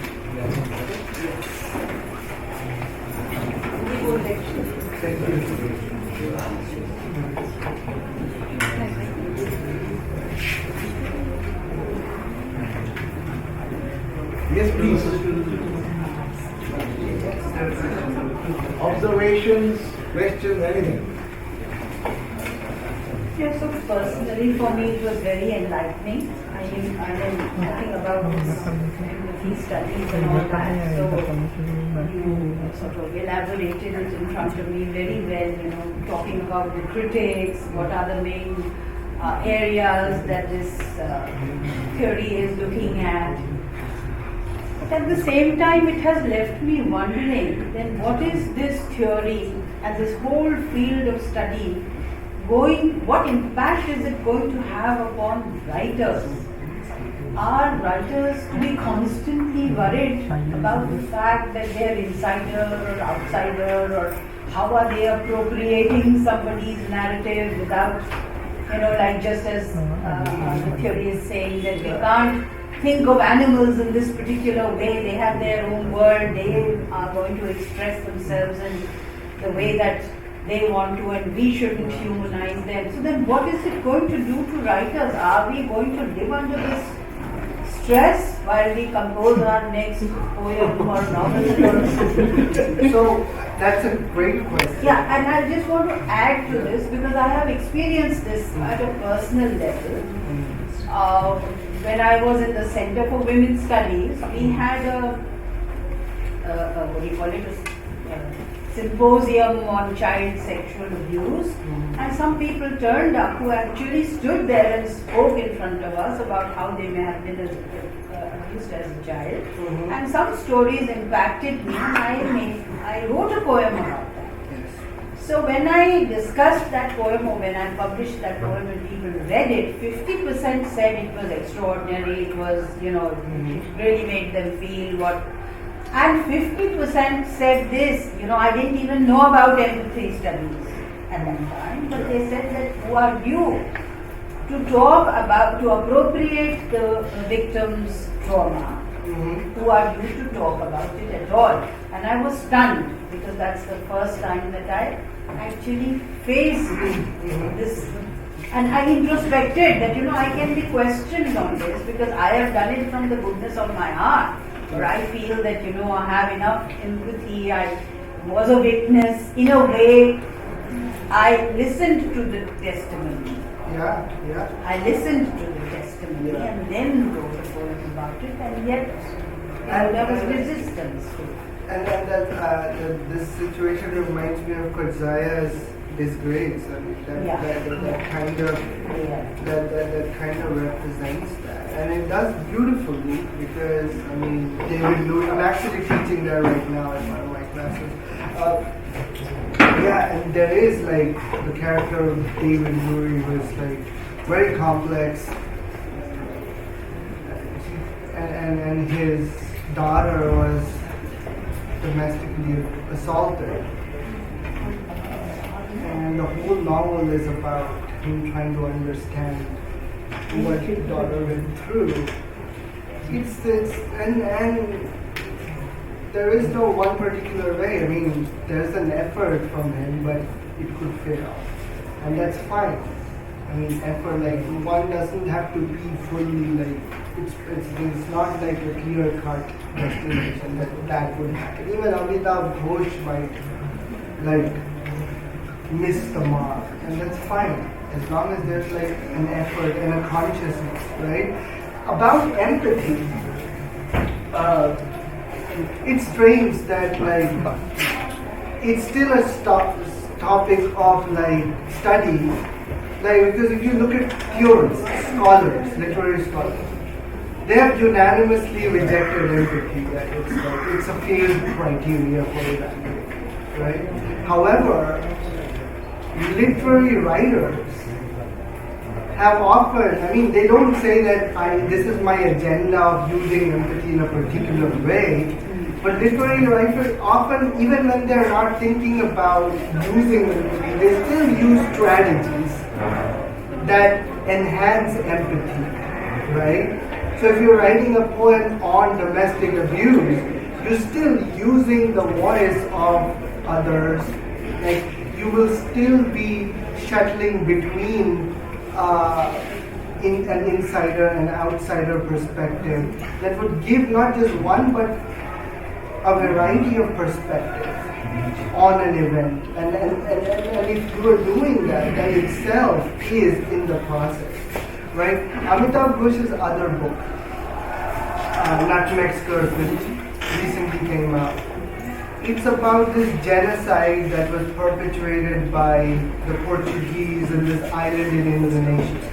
S1: Thank you. Yes, please. Observations, questions, anything.
S3: Yeah, so personally for me it was very enlightening. I mean, talking about this empathy studies and all that, so you sort of elaborated it in front of me very well, talking about the critics, what are the main areas that this theory is looking at. But at the same time, it has left me wondering, then what is this theory and this whole field of study what impact is it going to have upon writers? Are writers to be constantly worried about the fact that they are insider or outsider, or how are they appropriating somebody's narrative without, like just as the theory is saying that we can't think of animals in this particular way, they have their own world, they are going to express themselves in the way that they want to, and we shouldn't humanize them. So then what is it going to do to writers? Are we going to live under this stress while we compose our next poem or novel?
S2: So that's a great question.
S3: Yeah, and I just want to add to this because I have experienced this at a personal level. When I was in the Center for Women's Studies, we had a symposium on child sexual abuse, and some people turned up who actually stood there and spoke in front of us about how they may have been abused as a child. And some stories impacted me, and I wrote a poem about that. So when I discussed that poem, or when I published that poem and people read it, 50% said it was extraordinary, it was, it really made them feel what. And 50% said this, I didn't even know about empathy studies at that time, but they said that who are you to talk about, to appropriate the victim's trauma? Who are you to talk about it at all? And I was stunned because that's the first time that I actually faced this. And I introspected that, I can be questioned on this because I have done it from the goodness of my heart. Or I feel that, I have enough empathy, I was a witness. In a way, I listened to the testimony. I listened to the testimony and then wrote a poem about it, and yet there was resistance to it.
S2: And this situation reminds me of Kodzaya's disgrace. I mean, that kind of represents that, and it does beautifully because David Louis. I'm actually teaching there right now in one of my classes. And there is the character of David Louis was very complex, and his daughter was domestically assaulted. And the whole novel is about him trying to understand what his daughter went through. And there is no one particular way. There's an effort from him, but it could fail. And that's fine. Effort, one doesn't have to be fully, it's not like a clear-cut destination that would happen. Even Amitav Ghosh might, miss the mark, and that's fine as long as there's an effort and a consciousness, right? About empathy, it's strange that it's still a topic of study, because if you look at purists, scholars, literary scholars, they have unanimously rejected empathy, that it's a failed criteria for evaluation, right? However, literary writers have often, they don't say that this is my agenda of using empathy in a particular way, but literary writers often, even when they're not thinking about using empathy, they still use strategies that enhance empathy, right? So if you're writing a poem on domestic abuse, you're still using the voice of others, you will still be shuttling between an insider and outsider perspective that would give not just one but a variety of perspectives. on an event. And if you are doing that, that itself is in the process. Right? Amitav Ghosh's other book, Nutmeg Skirt, which recently came out. It's about this genocide that was perpetrated by the Portuguese in this island in Indonesia,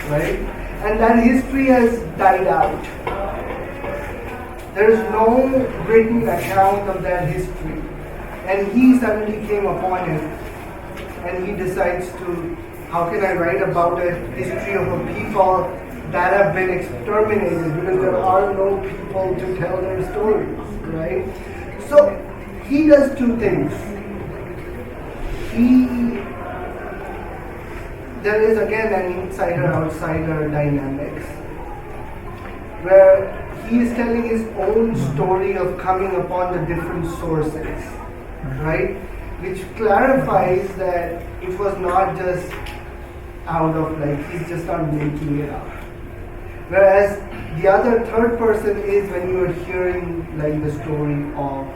S2: right? And that history has died out. There is no written account of that history. And he suddenly came upon it, and he decides to, how can I write about a history of a people that have been exterminated because there are no people to tell their stories, right? So he does two things. There is again an insider-outsider dynamics where he is telling his own story of coming upon the different sources, right? Which clarifies that it was not just out of he's just not making it up. Whereas the other third person is when you are hearing the story of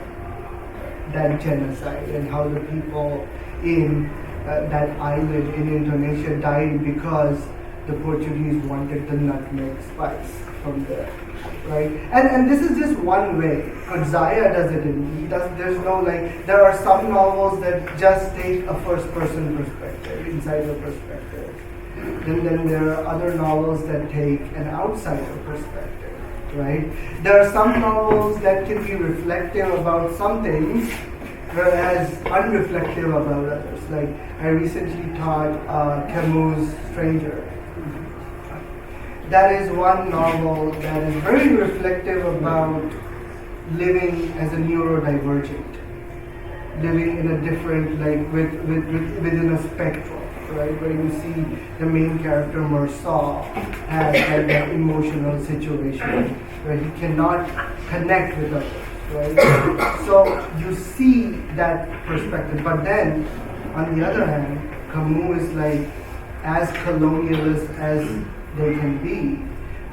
S2: that genocide and how the people in that island in Indonesia died because the Portuguese wanted the nutmeg spice from there, right? And this is just one way. Kudzaya does it. There's no there are some novels that just take a first-person perspective, insider perspective. Then there are other novels that take an outsider perspective, right? There are some novels that can be reflective about some things, whereas unreflective about others. I recently taught Camus' Stranger. That is one novel that is very reflective about living as a neurodivergent, living in a different, within a spectrum, right? Where you see the main character Marceau has an emotional situation where he cannot connect with others. Right? So you see that perspective, but then on the other hand, Camus is as colonialist as they can be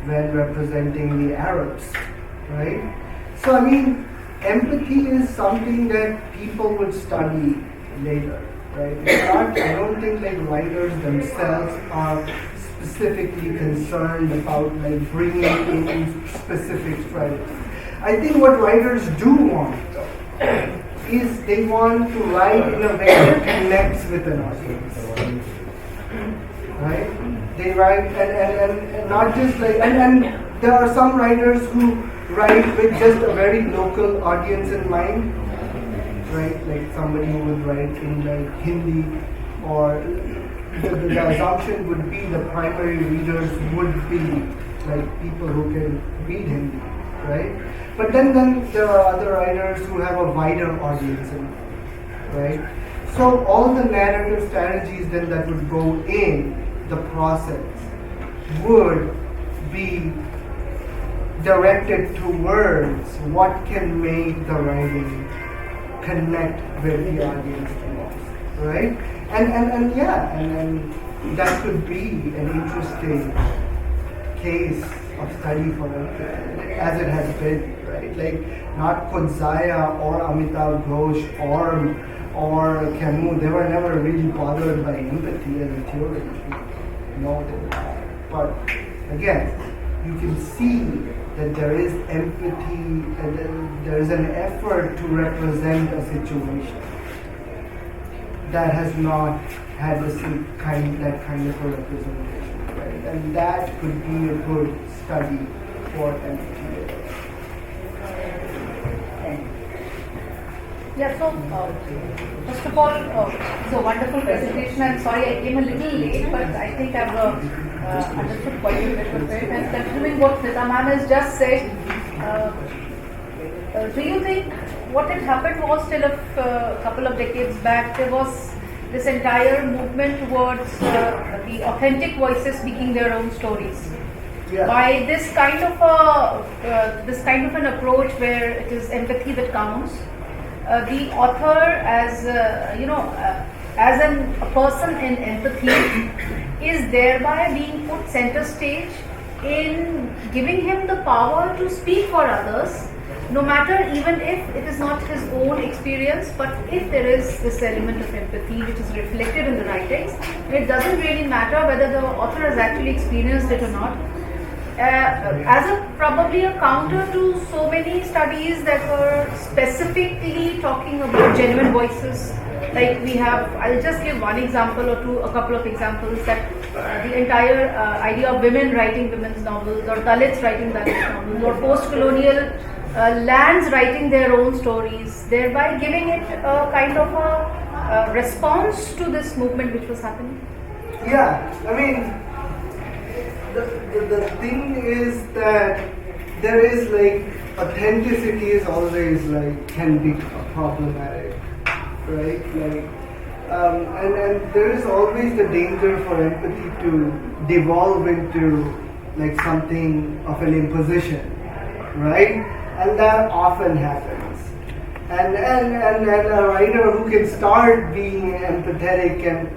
S2: when representing the Arabs, right? So I mean, empathy is something that people would study later, right? I don't think writers themselves are specifically concerned about bringing in specific strategies. I think what writers do want, though, is they want to write in a way that connects with an audience. Right? They write and not just and there are some writers who write with just a very local audience in mind. Right? Somebody who would write in Hindi, or the assumption would be the primary readers would be people who can read Hindi. Right? But then there are other writers who have a wider audience in mind, right? So all the narrative strategies then that would go in the process would be directed towards what can make the writing connect with the audience the most, right? And that could be an interesting case of study for empathy, as it has been, right? Not Kudzaya or Amitav Ghosh or Camus, they were never really bothered by empathy as a theory. No, they were not. But again, you can see that there is empathy and there is an effort to represent a situation that has not had that kind of a representation, right? And that could be a good study for empathy.
S4: Yeah, so first of all, it's a wonderful presentation. I'm sorry I came a little late, but I think I've understood quite a bit of it. And continuing what Nita ma'am has just said, do you think what had happened was till a couple of decades back, there was this entire movement towards the authentic voices speaking their own stories.
S2: Yeah.
S4: By this kind of an approach where it is empathy that counts, the author, as a person in empathy, is thereby being put center stage in giving him the power to speak for others, no matter even if it is not his own experience, but if there is this element of empathy which is reflected in the writings, it doesn't really matter whether the author has actually experienced it or not. As probably a counter to so many studies that were specifically talking about genuine voices, like we have, I'll just give one example or two, a couple of examples, that the entire idea of women writing women's novels, or Dalits writing Dalit novels, or post-colonial lands writing their own stories, thereby giving it a kind of a response to this movement which was happening.
S2: Yeah, I mean, the thing is that there is like authenticity is always like can be problematic, right? Like, and there is always the danger for empathy to devolve into like something of an imposition, right? And that often happens. And a writer who can start being empathetic and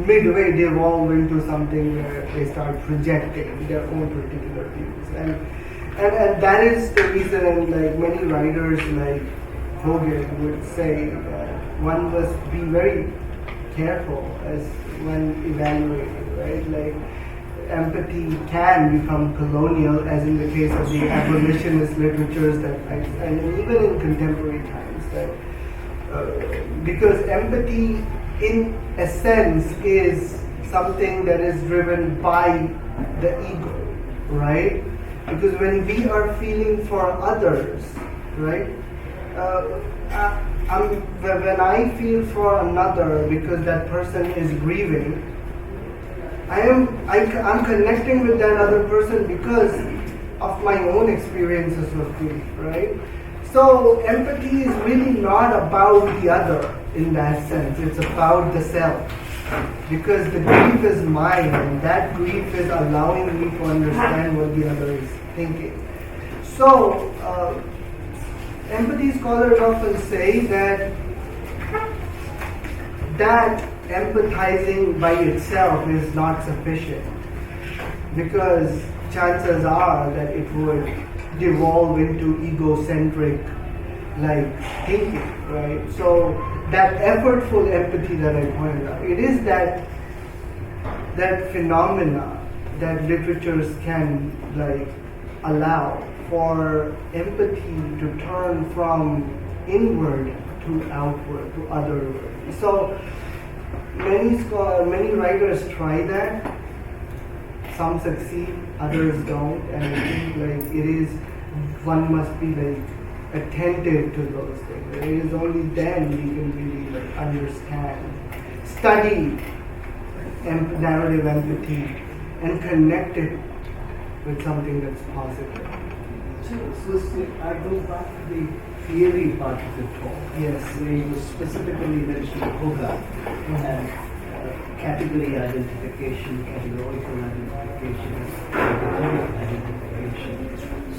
S2: midway devolve into something where they start projecting their own particular views, and that is the reason, like many writers like Hogan would say that one must be very careful as when evaluating, right? Like empathy can become colonial, as in the case of the abolitionist literatures that, and even in contemporary times, that because empathy in a sense is something that is driven by the ego, right? Because when we are feeling for others, right? When I feel for another because that person is grieving, I'm connecting with that other person because of my own experiences of grief, right? So empathy is really not about the other in that sense. It's about the self. Because the grief is mine, and that grief is allowing me to understand what the other is thinking. So, empathy scholars often say that empathizing by itself is not sufficient, because chances are that it would devolve into egocentric like thinking, right? So that effortful empathy that I pointed out, it is that phenomena that literatures can like allow for empathy to turn from inward to outward, to otherward. So many writers try that. Some succeed, others don't, and I think like it is, one must be like attentive to those things. It is only then we can really like understand, study narrative empathy, and connect it with something that's positive.
S5: So I go back to the theory part of the talk.
S2: Yes.
S5: Where you specifically mentioned Hogarth and category identification, categorical identification, categorical identification.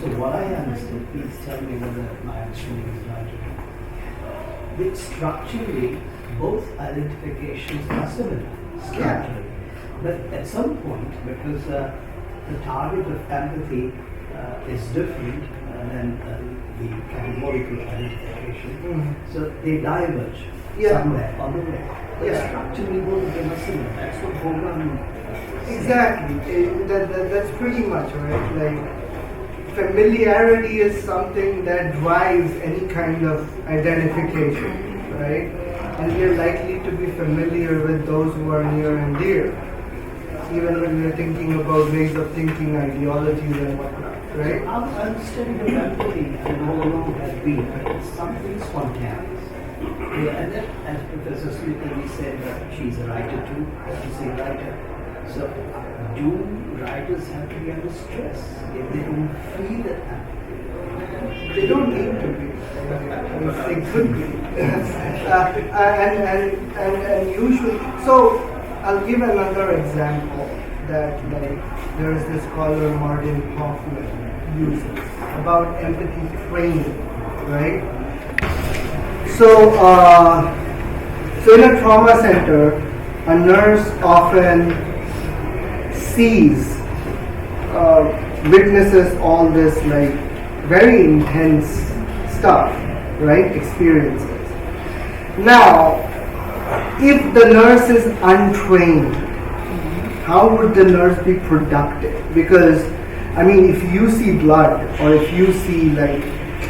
S5: So what I understood, please tell me whether my understanding is right or not. That structurally, both identifications are similar, structurally. But at some point, because the target of empathy is different than the categorical identification, so they diverge somewhere on the way. But structurally, both of them are similar. That's what Hogan
S2: Exactly. That's pretty much right. Like familiarity is something that drives any kind of identification, right? And we are likely to be familiar with those who are near and dear, even when we are thinking about ways of thinking, ideologies and whatnot, right?
S5: Our understanding of empathy and all along has been something spontaneous. Yeah, and then, as Professor Smith said, she's a writer too, she's a writer. So, do writers have to be under stress if they don't feel that empathy?
S2: They don't need to be. They could be. And usually, so I'll give another example that like there is this scholar Martin Hoffman uses about empathy training, right? So in a trauma center, a nurse often sees, witnesses all this like very intense stuff, right? Experiences. Now, if the nurse is untrained, how would the nurse be productive? Because, I mean, if you see blood, or if you see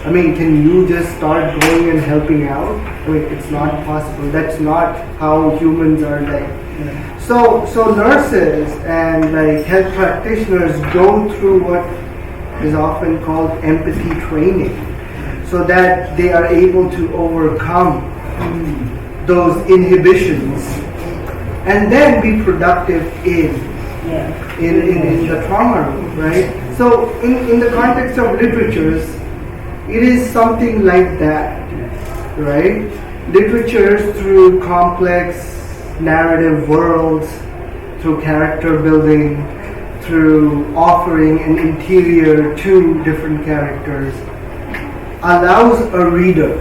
S2: can you just start going and helping out? I mean, it's not possible. That's not how humans are like. So nurses and health practitioners go through what is often called empathy training, so that they are able to overcome those inhibitions and then be productive in the trauma room, right? So in the context of literatures, it is something like that, right? Literatures through complex narrative worlds, through character building, through offering an interior to different characters, allows a reader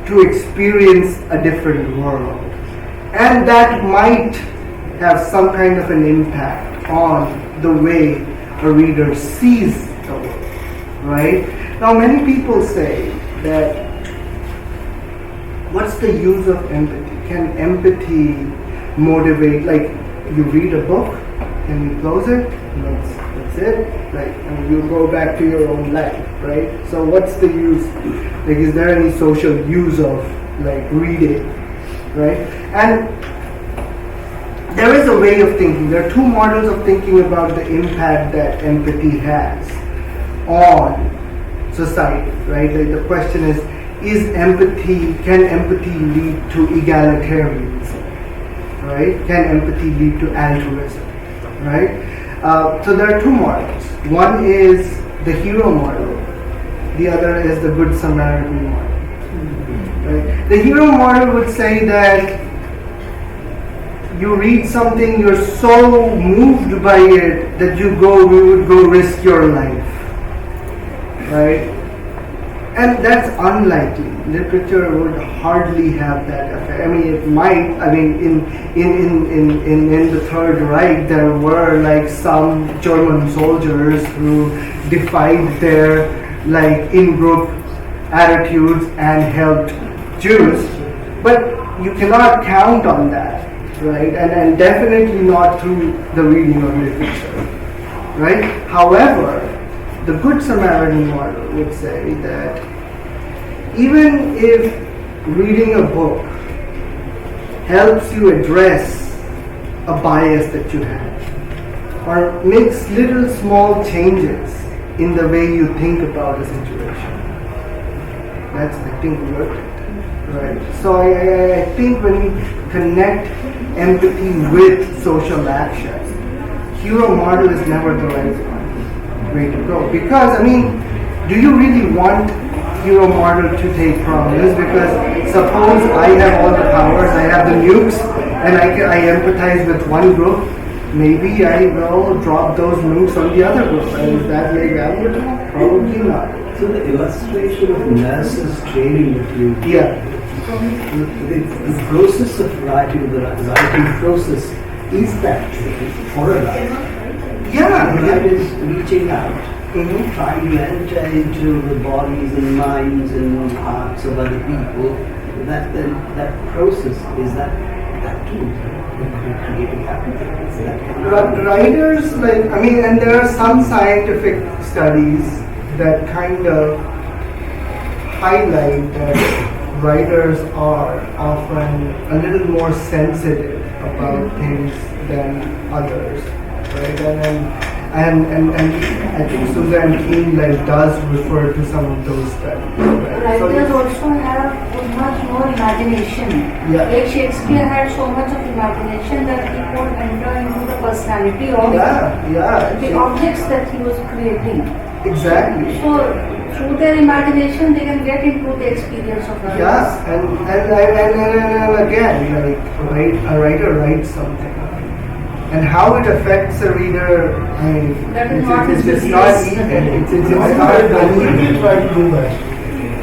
S2: to experience a different world. And that might have some kind of an impact on the way a reader sees the world, right? Now, many people say that, what's the use of empathy? Can empathy motivate, you read a book and you close it, and that's it, and you go back to your own life, right? So what's the use? Is there any social use of reading, right? And there is a way of thinking. There are two models of thinking about the impact that empathy has on society, right? The question is can empathy lead to egalitarianism, right? Can empathy lead to altruism, right? So there are two models. One is the hero model. The other is the Good Samaritan model. Right? The hero model would say that you read something, you're so moved by it that you would go risk your life, right? And that's unlikely. Literature would hardly have that effect. I mean, it might. I mean, in the Third Reich, there were some German soldiers who defied their in-group attitudes and helped Jews, but you cannot count on that, right? And definitely not through the reading of literature, right? However, the Good Samaritan model would say that even if reading a book helps you address a bias that you have, or makes little small changes in the way you think about a situation, that's, I think, worth it, right? So I think when we connect empathy with social action, hero model is never the right way to go. Because, I mean, do you really want hero model to take prominence? Because suppose I have all the powers, I have the nukes, and I empathize with one group, maybe I will drop those nukes on the other group. And is that very valuable? Probably not.
S5: So the illustration of nurses training that you the process of writing, the writing process is that training for a writer.
S2: Yeah.
S5: That is reaching out, trying to enter into the bodies and minds and hearts of other people. That process is that too. Creating happiness.
S2: Writers, and there are some scientific studies that kind of highlight that writers are often a little more sensitive about things than others, right? And I think Suzanne Keen does refer to some of those studies. Right?
S6: Writers also have much more imagination.
S2: Yeah.
S6: Like Shakespeare had so much of imagination that he could enter into the personality of the objects that he was creating.
S2: Exactly.
S6: So through their imagination, they can get into the experience of others.
S2: Yeah, and again, a writer writes something. And how it affects a reader,
S6: That is not
S2: it's not even. It's not
S7: When did you try to do that?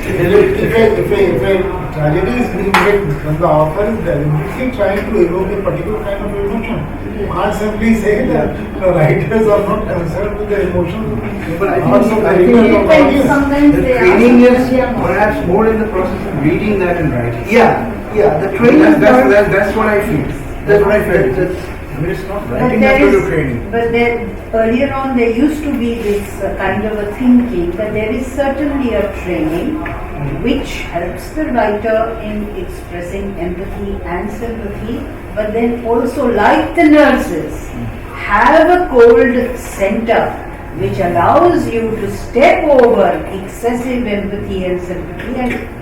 S7: If a tragedy is being written, then the author is deliberately trying to evoke a particular kind of emotion. You can't simply say that the writers are not concerned with the emotion.
S1: But I
S7: Also
S1: think,
S7: the
S1: I think
S7: reader of the audience.
S6: Sometimes
S1: the
S6: they are,
S1: training is
S6: sometimes they are not.
S1: perhaps more in the process of reading that and writing.
S2: Yeah, the training
S1: That's what I feel. That's what I feel. I mean, it's not
S3: But
S1: writing
S3: there
S1: that's
S3: is,
S1: the training.
S3: but then earlier on there used to be this kind of a thinking that there is certainly a training which helps the writer in expressing empathy and sympathy, but then also, like the nurses, have a cold center which allows you to step over excessive empathy and sympathy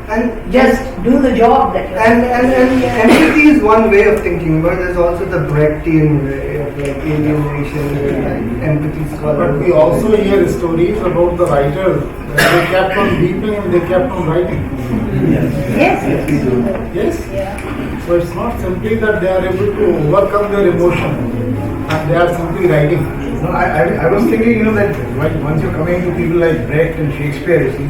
S3: and just do the job that you're
S2: And empathy is one way of thinking, but there's also the Brechtian way of like alienation and empathy scholar.
S7: But we also hear stories about the writers. They kept on weeping and they kept on writing.
S3: Yes,
S1: we do.
S7: Yes?
S3: yeah.
S7: So it's not simply that they are able to overcome their emotion and they are simply writing.
S1: No, I was thinking, that once you're coming to people like Brecht and Shakespeare, you see,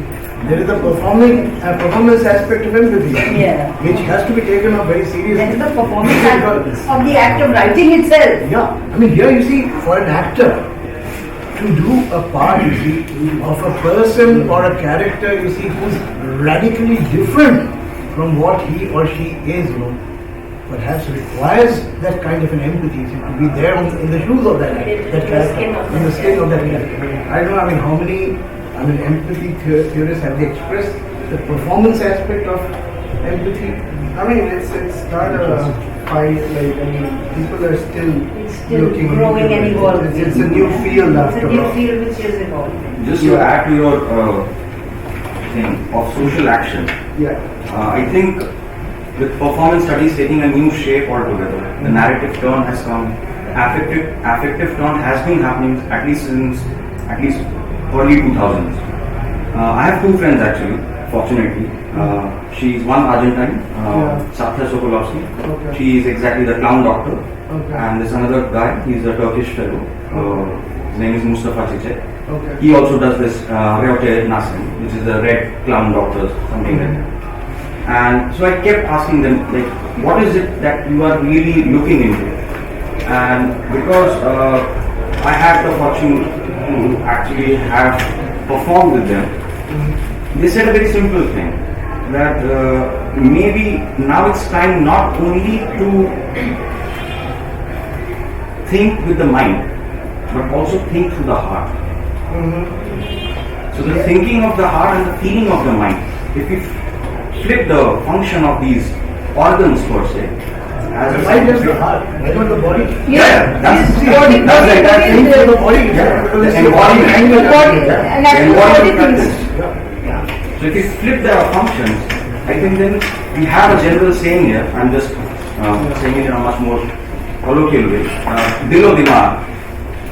S1: there is a performance aspect of empathy,
S3: Yeah.
S1: which has to be taken up very seriously.
S3: That is the performance of the act of writing itself.
S1: Yeah, I mean, here you see, for an actor to do a part, you see, of a person or a character, you see, who's radically different from what he or she is, perhaps requires that kind of an empathy, you see, to be there in the shoes of that character, in the skin of that character. I don't know, how many, empathy theorists have they expressed the performance aspect of empathy?
S2: I mean, it's not a fight. People are
S3: It's
S2: still
S3: still
S2: looking
S3: growing
S2: into
S3: and
S2: it.
S3: evolving.
S2: It's a new field
S3: It's
S2: after
S3: a new
S2: all.
S3: field which is evolving.
S8: Just to add to your thing of social action,
S2: Yeah.
S8: I think with performance studies taking a new shape altogether, the narrative turn has come, affective turn has been happening at least since early 2000s. I have two friends actually, fortunately. She's one Argentine, Satya Sokolovsky.
S2: Okay.
S8: She is exactly the clown doctor.
S2: Okay.
S8: And there's another guy, he's a Turkish fellow. His name is Mustafa Çiçek.
S2: Okay.
S8: He also does this Reote Nasim, which is the red clown doctor, something like that. And so I kept asking them, what is it that you are really looking into? And because I had the fortune to actually have performed with them, they said a very simple thing, that maybe now it's time not only to think with the mind, but also think through the heart. So the thinking of the heart and the feeling of the mind, if we flip the function of these organs per se, as a
S1: Why does the heart? Why not the body?
S8: yeah, that's
S3: Yes, body-
S8: that's
S3: body-
S8: right. That's
S3: body-
S8: the
S1: The body, yeah, because it's the
S8: embodiment.
S1: body.
S3: The body,
S8: Yeah.
S3: and actually
S8: Embodiment
S3: body
S8: practice.
S3: thinks.
S8: So if we flip their functions, I think then we have a general saying here. I'm just saying it in a much more colloquial way. Dil o dimag.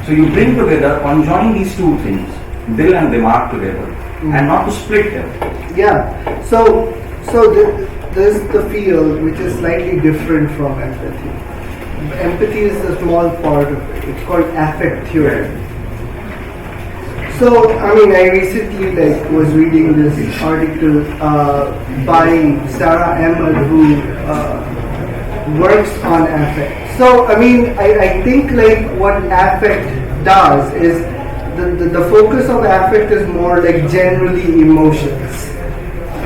S8: So you bring together, conjoin these two things, dil and dimag together, and not to split them.
S2: Yeah. So there's the field which is slightly different from empathy. Empathy is a small part of it. It's called affect theory. So I recently was reading this article by Sarah Ahmed who works on affect. So I think what affect does is the focus of affect is more generally emotions,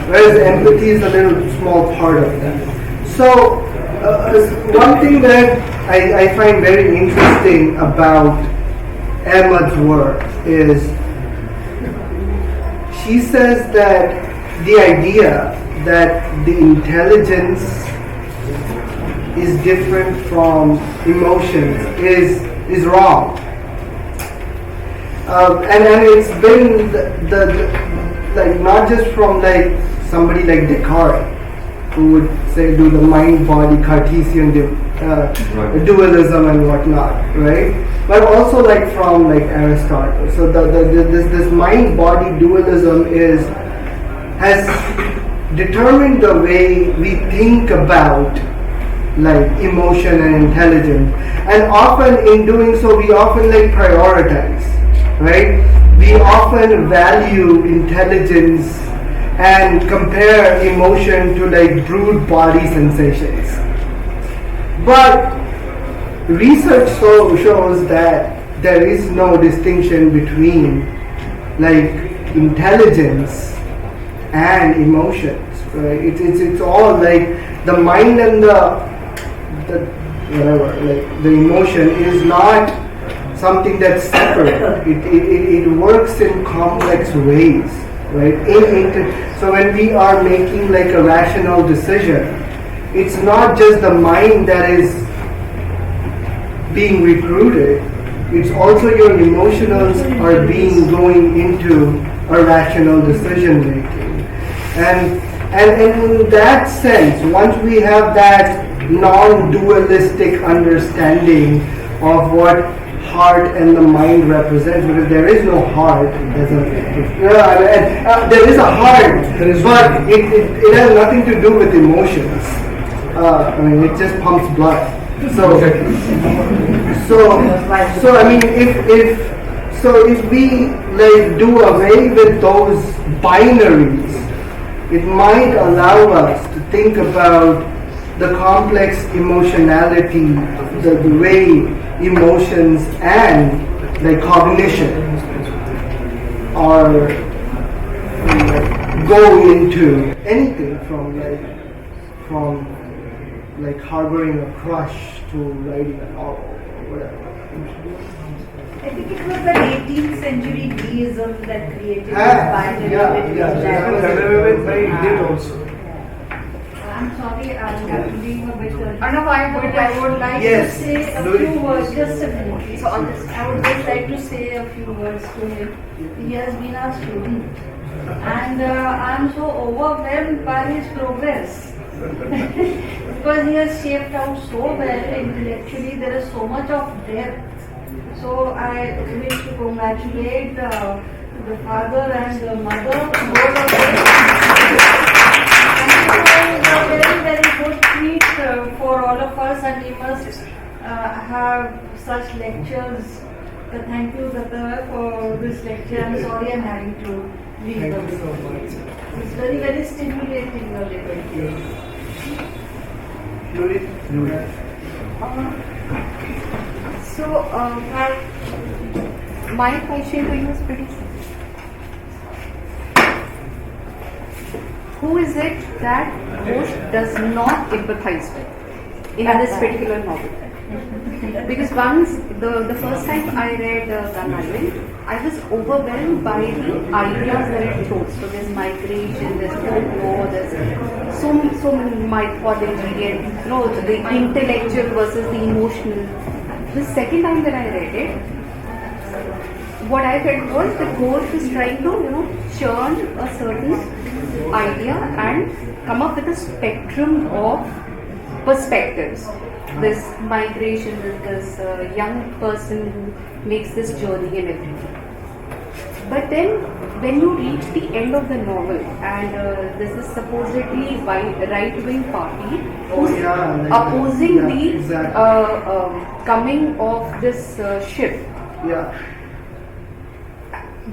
S2: whereas empathy is a little small part of that. So one thing that I find very interesting about Ahmed's work is she says that the idea that the intelligence is different from emotions is wrong. And it's been not just from somebody like Descartes, who would say do the mind-body Cartesian dualism and whatnot, right? But also from Aristotle. So this mind-body dualism has determined the way we think about emotion and intelligence, and often in doing so we often prioritize, right? We often value intelligence and compare emotion to like brute body sensations. But research shows that there is no distinction between like intelligence and emotions. Right? It's all like the mind and the whatever, like the emotion is not something that's separate. It works in complex ways, right? So when we are making like a rational decision, it's not just the mind that is being recruited. It's also your emotions are going into a rational decision making, and in that sense, once we have that non-dualistic understanding of what heart and the mind represents, because there is no heart, there is a heart, but it has nothing to do with emotions. It just pumps blood. So I mean, if we like do away with those binaries, it might allow us to think about the complex emotionality, the way emotions and like cognition are go into anything from harboring a crush to writing a novel or whatever.
S3: I think it was the 18th century deism that created this binary
S7: did also.
S6: I'm sorry, I'm being a bit.
S4: Arnab, I
S6: would like
S2: Yes,
S6: to say a
S2: Louis.
S6: few words. Just a minute. So on this, I would just like to say a few words to him. He has been our student, and I'm so overwhelmed by his progress. Because he has shaped out so well intellectually, there is so much of depth. So I wish to congratulate the father and the mother, both of them. And it was a very, very good treat for all of us, and we must have such lectures. Thank you, Dutta, for this lecture. I'm sorry I'm having to leave.
S2: Thank you so much.
S6: It's very, very stimulating.
S2: Louis?
S4: So, my question to you is pretty simple. Who is it that Ghosh does not empathize with in this particular novel? Because once, the first time I read Gun Island, I was overwhelmed by the ideas that it throws. So there's migration, there's folklore, there's so many mythology and the intellectual versus the emotional. The second time that I read it, what I felt was that Ghosh is trying to churn a certain idea and come up with a spectrum of perspectives. This migration, this young person who makes this journey and everything. But then, when you reach the end of the novel, and this is supposedly right-wing party who's opposing the coming of this ship.
S2: Yeah.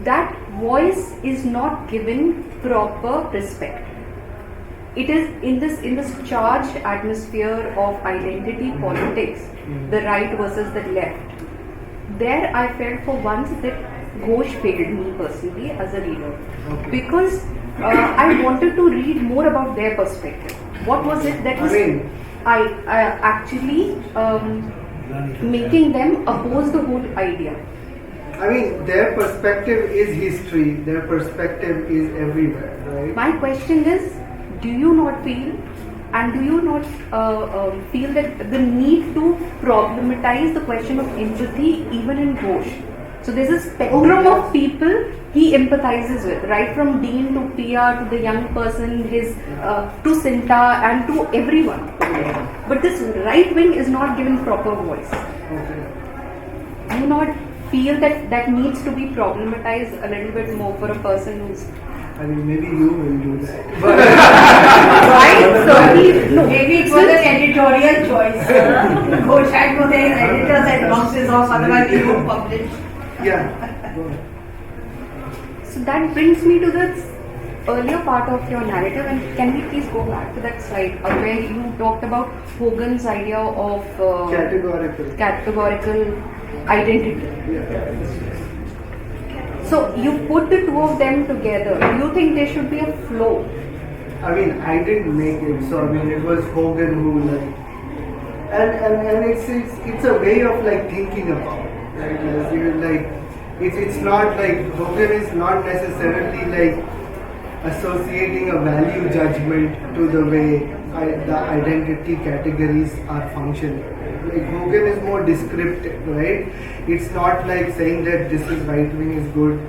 S4: That voice is not given proper respect. It is in this charged atmosphere of identity politics, the right versus the left. There I felt for once that Ghosh failed me personally as a reader, because I wanted to read more about their perspective. What was it that was I actually making them oppose the whole idea?
S2: I mean, their perspective is history, their perspective is everywhere, right?
S4: My question is, do you not feel, and do you not feel that the need to problematize the question of empathy even in Ghosh? So there's a spectrum of people he empathizes with, right from Dean to PR to the young person, to Sinta and to everyone. But this right wing is not given proper voice. Do you not feel that needs to be problematized a little bit more for a person who's...
S2: I mean, maybe you will do that.
S4: Right? So
S3: maybe it was an editorial choice. Ghosh had to their editors and boxes off, otherwise we won't publish.
S2: Yeah.
S4: So that brings me to the
S9: earlier part of your narrative, and can we please go back to that slide where you talked about Hogan's idea of categorical identity. So you put the two of them together. Do you think there should be a flow?
S2: I mean, I didn't make it, so I mean, it was Hogan who like, and it's a way of like thinking about it, right? It's not like Hogan is not necessarily like associating a value judgment to the way the identity categories are functioning. Like Hogan is more descriptive, right? It's not like saying that this is right wing is good,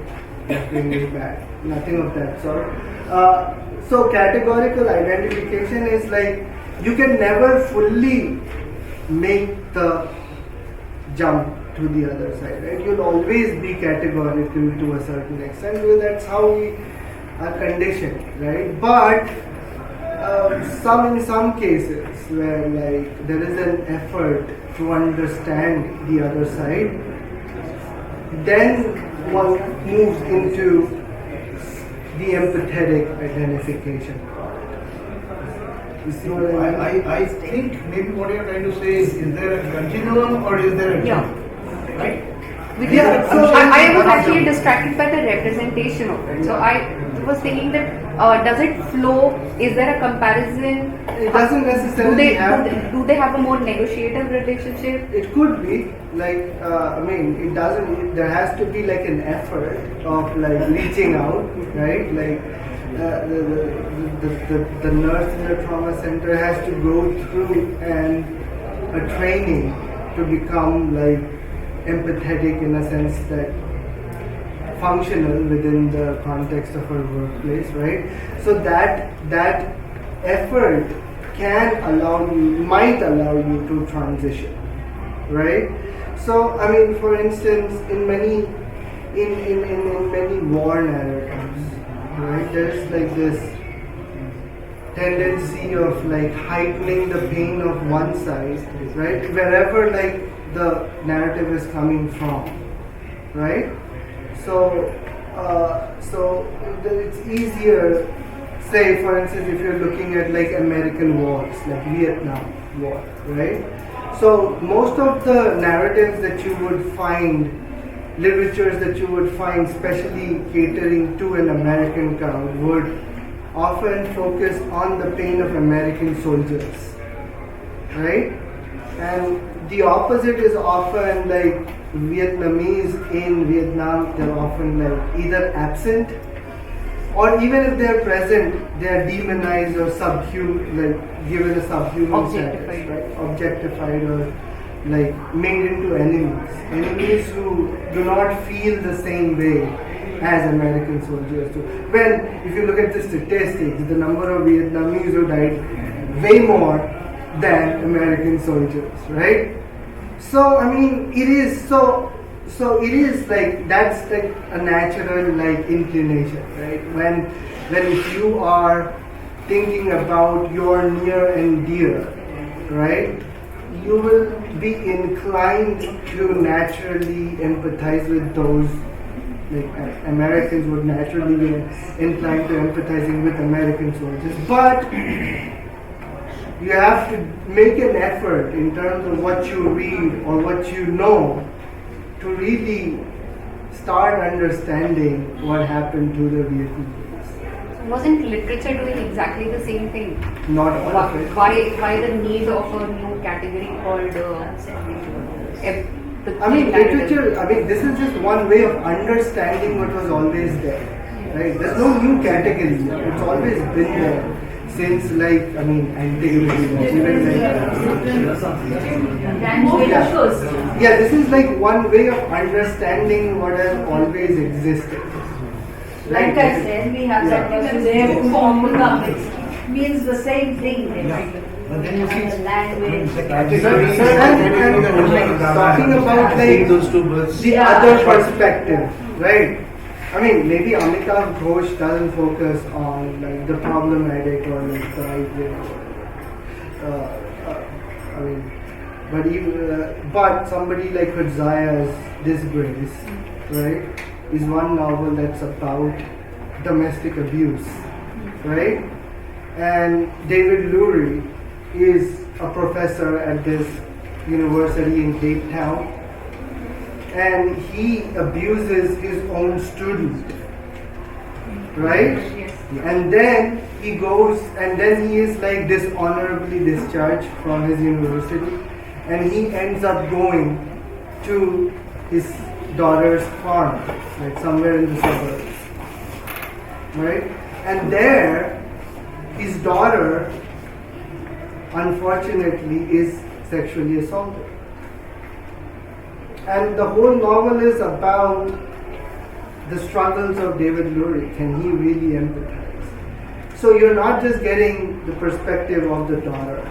S2: left wing is bad. Nothing of that sort. So categorical identification is like you can never fully make the jump to the other side, right? You'll always be categorical to a certain extent because that's how we are conditioned, right? But in some cases where like there is an effort to understand the other side, then one moves into the empathetic identification. You see what I mean?
S1: I think maybe what you're trying to say is there a continuum or is there a jump? Right?
S9: So I was actually distracted by the representation of it. So I was thinking that does it flow? Is there a comparison?
S2: It doesn't necessarily
S9: do they have a more negotiative relationship?
S2: It could be like I mean it doesn't. There has to be like an effort of like reaching out, right? Like the nurse in the trauma center has to go through a training to become like empathetic in a sense that functional within the context of her workplace, right? So that effort might allow you to transition, right? So I mean, for instance, in many war narratives, right, there's like this tendency of like heightening the pain of one side, right, wherever like the narrative is coming from, right? So it's easier, say for instance, if you're looking at like American wars, like Vietnam War, right? So most of the narratives that you would find, literatures that you would find, especially catering to an American crowd, would often focus on the pain of American soldiers, right? And the opposite is often like Vietnamese in Vietnam, they're often like either absent or even if they're present, they're demonized or given a subhuman status, right? Objectified or like made into enemies who do not feel the same way as American soldiers do. When if you look at the statistics, the number of Vietnamese who died way more than American soldiers, right? So I mean, it is like that's like a natural like inclination, right? When if you are thinking about your near and dear, right, you will be inclined to naturally empathize with those. Like Americans would naturally be inclined to empathizing with American soldiers, but you have to make an effort in terms of what you read or what you know to really start understanding what happened to the Vietnamese.
S9: Wasn't literature doing exactly the same thing?
S2: Not all of it.
S9: Why the need of a new category called
S2: I mean, literature, I mean, this is just one way of understanding what was always there, right? There's no new category. It's always been there since, like, I mean, antiquity. Yeah, this is like one way of understanding what has always existed.
S3: Like I said, we have something to formula means the same thing.
S1: But then you see
S3: language.
S2: Talking about like the other perspective, right? I mean, maybe Amitav Ghosh doesn't focus on like the problematic or like the right way. I mean, but somebody like Kudzaya's Disgrace, right, is one novel that's about domestic abuse. right? And David Lurie is a professor at this university in Cape Town, and he abuses his own student, right? And then he goes, and then he is like dishonorably discharged from his university, and he ends up going to his daughter's farm, like somewhere in the suburbs, right? And there, his daughter, unfortunately, is sexually assaulted. And the whole novel is about the struggles of David Lurie. Can he really empathize? So you're not just getting the perspective of the daughter,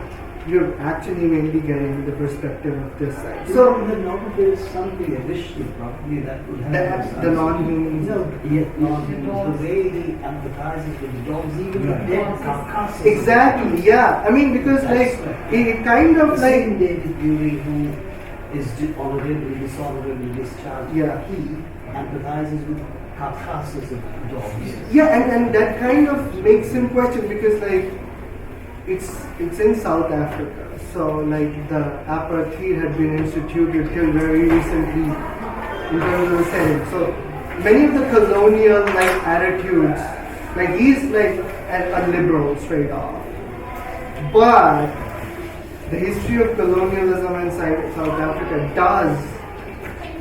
S2: you're actually mainly getting the perspective of this side.
S5: So in the novel there is something additional probably that would have
S2: the non-humans.
S5: No, non-humans, the way he empathizes with the dogs, even with dead carcasses.
S2: Exactly, yeah. I mean, because it kind of
S5: the
S2: like
S5: same David Lurie who is dishonorably discharged.
S2: Yeah.
S5: He empathizes with carcasses of dogs.
S2: yeah, and that kind of makes him question, because like it's in South Africa, so like the apartheid had been instituted till very recently in terms of the setting. So many of the colonial like attitudes, like he's like a liberal straight off, but the history of colonialism in South Africa does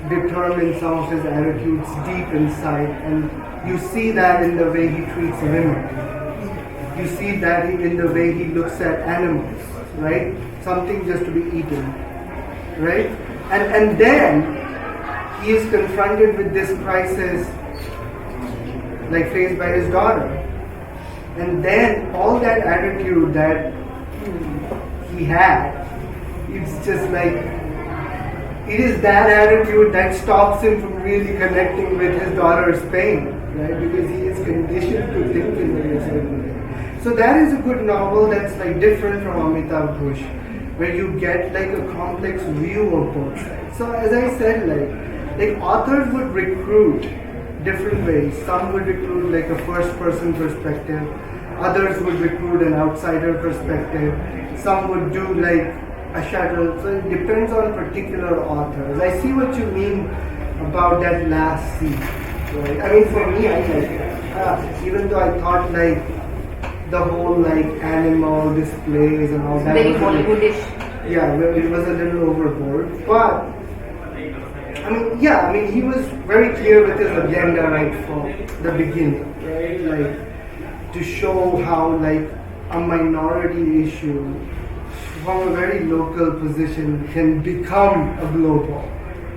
S2: determine some of his attitudes deep inside, and you see that in the way he treats women. You see that in the way he looks at animals, right? Something just to be eaten, right? And then he is confronted with this crisis, like faced by his daughter. And then all that attitude that he had, it's just like, it is that attitude that stops him from really connecting with his daughter's pain, right? Because he is conditioned to think in a certain way. So that is a good novel that's like different from Amitav Ghosh, where you get like a complex view of both sides. So as I said, like authors would recruit different ways. Some would recruit like a first person perspective, others would recruit an outsider perspective, some would do like a shuttle. So it depends on particular authors. I see what you mean about that last scene, right? I mean, for me, I like it. Even though I thought like the whole like animal displays and all that
S9: Very
S2: was
S9: Bollywoodish.
S2: yeah, it was a little overboard. But I mean he was very clear with his agenda right from the beginning, right? Like to show how like a minority issue from a very local position can become a global,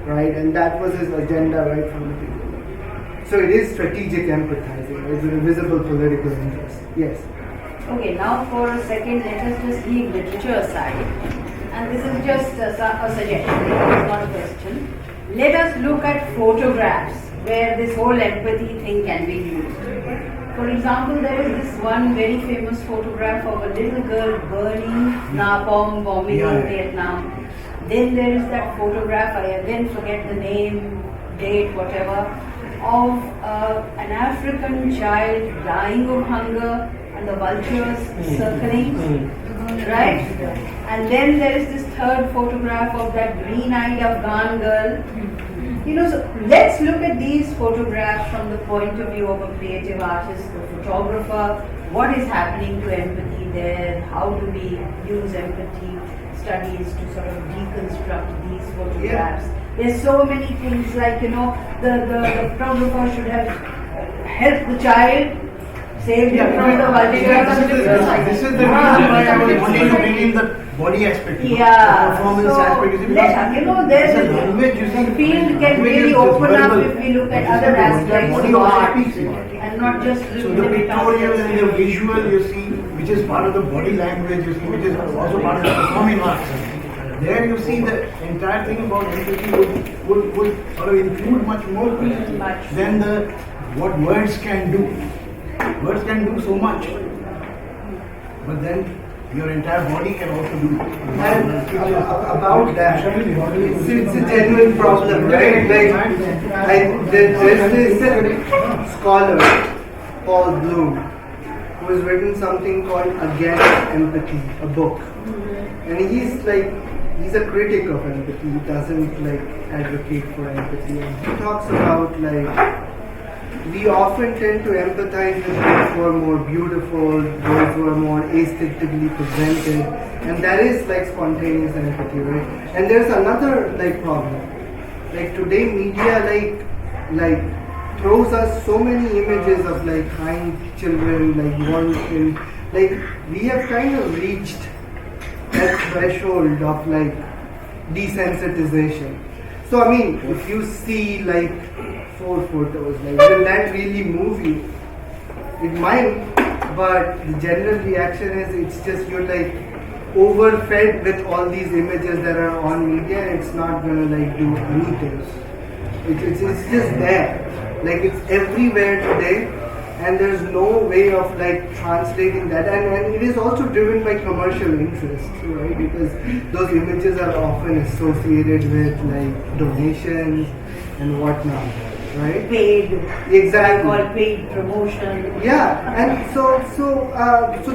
S2: right? And that was his agenda right from the beginning. So it is strategic empathizing. It's an invisible political interest. Yes.
S3: Okay, now for a second, let us just leave literature aside. And this is just a suggestion, it's not a question. Let us look at photographs where this whole empathy thing can be used. For example, there is this one very famous photograph of a little girl burning napalm bombing in Vietnam. Then there is that photograph, I again forget the name, date, whatever, of an African child dying of hunger and the vultures circling, right? And then there is this third photograph of that green-eyed Afghan girl. So let's look at these photographs from the point of view of a creative artist, a photographer. What is happening to empathy there? How do we use empathy studies to sort of deconstruct these photographs? There's so many things like, the photographer should have helped the child, saved him from the vultures.
S1: This is the reason why I was wanting to bring in the body aspect, the performance aspect.
S3: There's a language, the field can really open up if we look at other aspects of art and not just
S1: so the pictorial and the visual you see, which is part of the body language, you see, which is also part of the performing arts. There you see the entire thing about empathy would sort of include much more than what words can do. Words can do so much, but then your entire body can also do.
S2: And about that, it's a genuine problem, right? Like there's this scholar, Paul Bloom, who who's written something called Against Empathy, a book. And he's a critic of empathy. He doesn't advocate for empathy. And he talks about we often tend to empathize with those who are more beautiful, those who are more aesthetically presented, and that is spontaneous empathy, right? And there's another problem. Today media throws us so many images of kind children, warm skin. We have kind of reached that threshold of desensitization. So I mean, if you see 4 photos, will that really move you? It might, but the general reaction is it's just you're overfed with all these images that are on media. It's not gonna do anything. It's just there. It's everywhere today, and there's no way of translating that. And it is also driven by commercial interests, right? Because those images are often associated with donations and whatnot, right?
S3: Paid.
S2: Exactly.
S3: Called paid promotion.
S2: Yeah, and so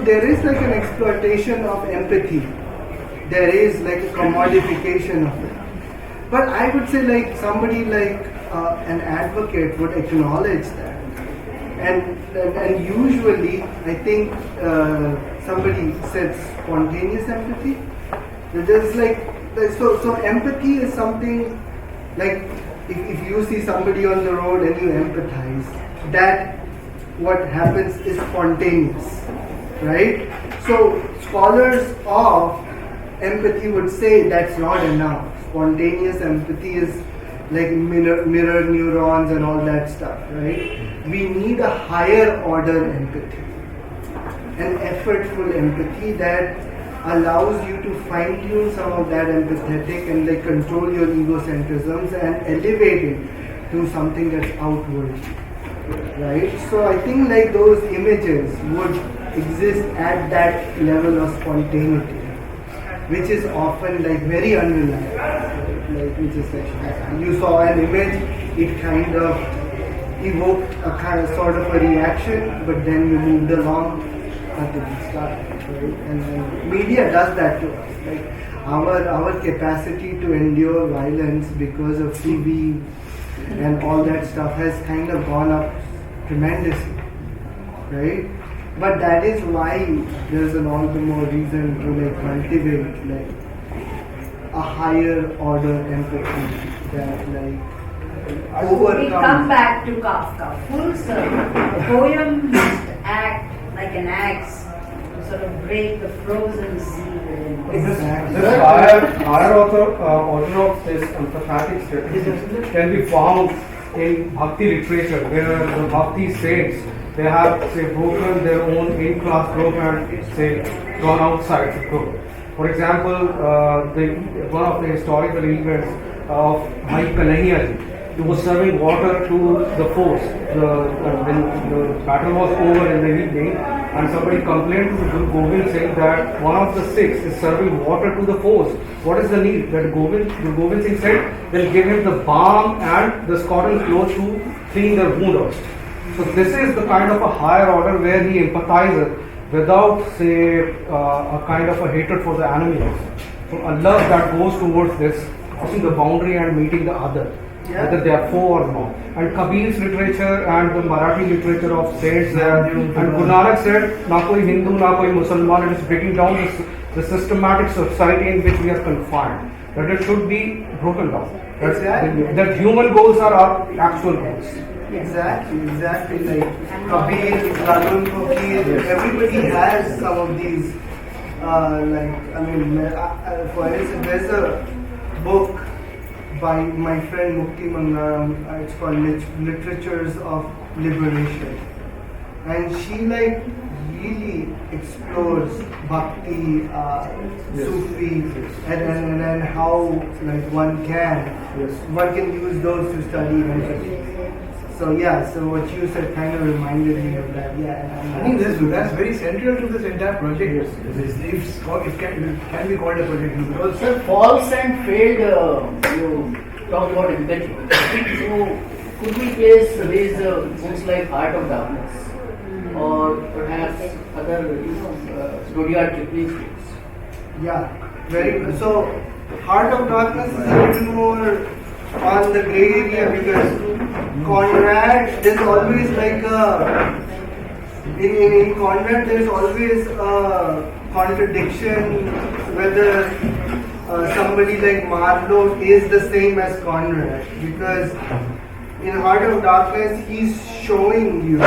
S2: there is an exploitation of empathy. There is a commodification of it. But I would say somebody an advocate would acknowledge that. And usually, I think somebody said spontaneous empathy. There's so empathy is something if you see somebody on the road and you empathize, that what happens is spontaneous, right? So scholars of empathy would say that's not enough. Spontaneous empathy is mirror neurons and all that stuff, right? We need a higher order empathy, an effortful empathy that allows you to fine-tune some of that empathetic and control your egocentrisms and elevate it to something that's outward, right? So I think those images would exist at that level of spontaneity, which is often very unreliable. You saw an image, it kind of evoked a kind of sort of a reaction, but then you moved along, nothing started, right? And media does that to us. Our capacity to endure violence because of TV and all that stuff has kind of gone up tremendously, right? But that is why there's an all the more reason to cultivate a higher order empathy that
S3: We come back to Kafka, full circle. The poem must act like an axe to sort of break the frozen seal.
S2: Exactly.
S10: This higher order of this empathetic state can be found in Bhakti literature, where the Bhakti saints, they have broken their own in-class group and gone outside the group. For example, one of the historical events of Bhai Kanhaiya ji, he was serving water to the force. When the battle was over in the evening, and somebody complained to the Guru Govind saying that one of the Sikhs is serving water to the force. What is the need? That Guru Govind Singh said they'll give him the balm and the cotton clothes to clean their wound out. So this is the kind of a higher order where he empathizes without, a kind of a hatred for the animals. So a love that goes towards this, crossing the boundary and meeting the other, whether they are foe or not. And Kabir's literature and the Marathi literature of saints there, and Guru Nanak said, na koi Hindu, na koi Musalman, it is breaking down the systematic society in which we are confined. That it should be broken down. That human goals are our actual goals.
S2: Exactly. Kabir, Lalun Fakir, everybody has some of these. For instance, there's a book by my friend Mukti Mangaram. It's called Literatures of Liberation, and she really explores Bhakti, Sufi, and how one can use those to study empathy. So what you said kind of reminded me of that.
S1: I think that's very central to this entire project. It can be called a project because
S5: Sir, false and failed, you talk about empathy. So, could we place these books like Heart of Darkness or perhaps
S11: other, Rudyard Kipling states.
S2: Yeah, very good. So, Heart of Darkness is a little more on the grey area because Conrad, there's always like a, in Conrad there's always a contradiction whether somebody like Marlowe is the same as Conrad, because in Heart of Darkness he's showing you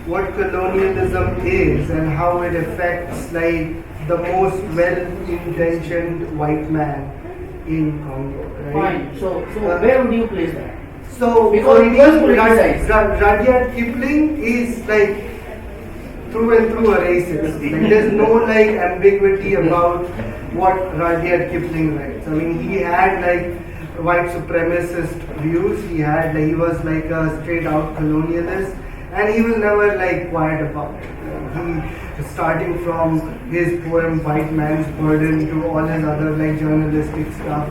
S2: what colonialism is and how it affects like the most well-intentioned white man in Congo. Right?
S11: Fine. So where would you place that?
S2: So
S11: Because
S2: for
S11: it
S2: me,
S11: was politicized.
S2: Rudyard Kipling is like through and through a racist. Like, there's no like ambiguity about what Rudyard Kipling writes. I mean, he had like white supremacist views. He was like a straight out colonialist, and he was never like quiet about it. He, starting from his poem White Man's Burden to all his other like journalistic stuff,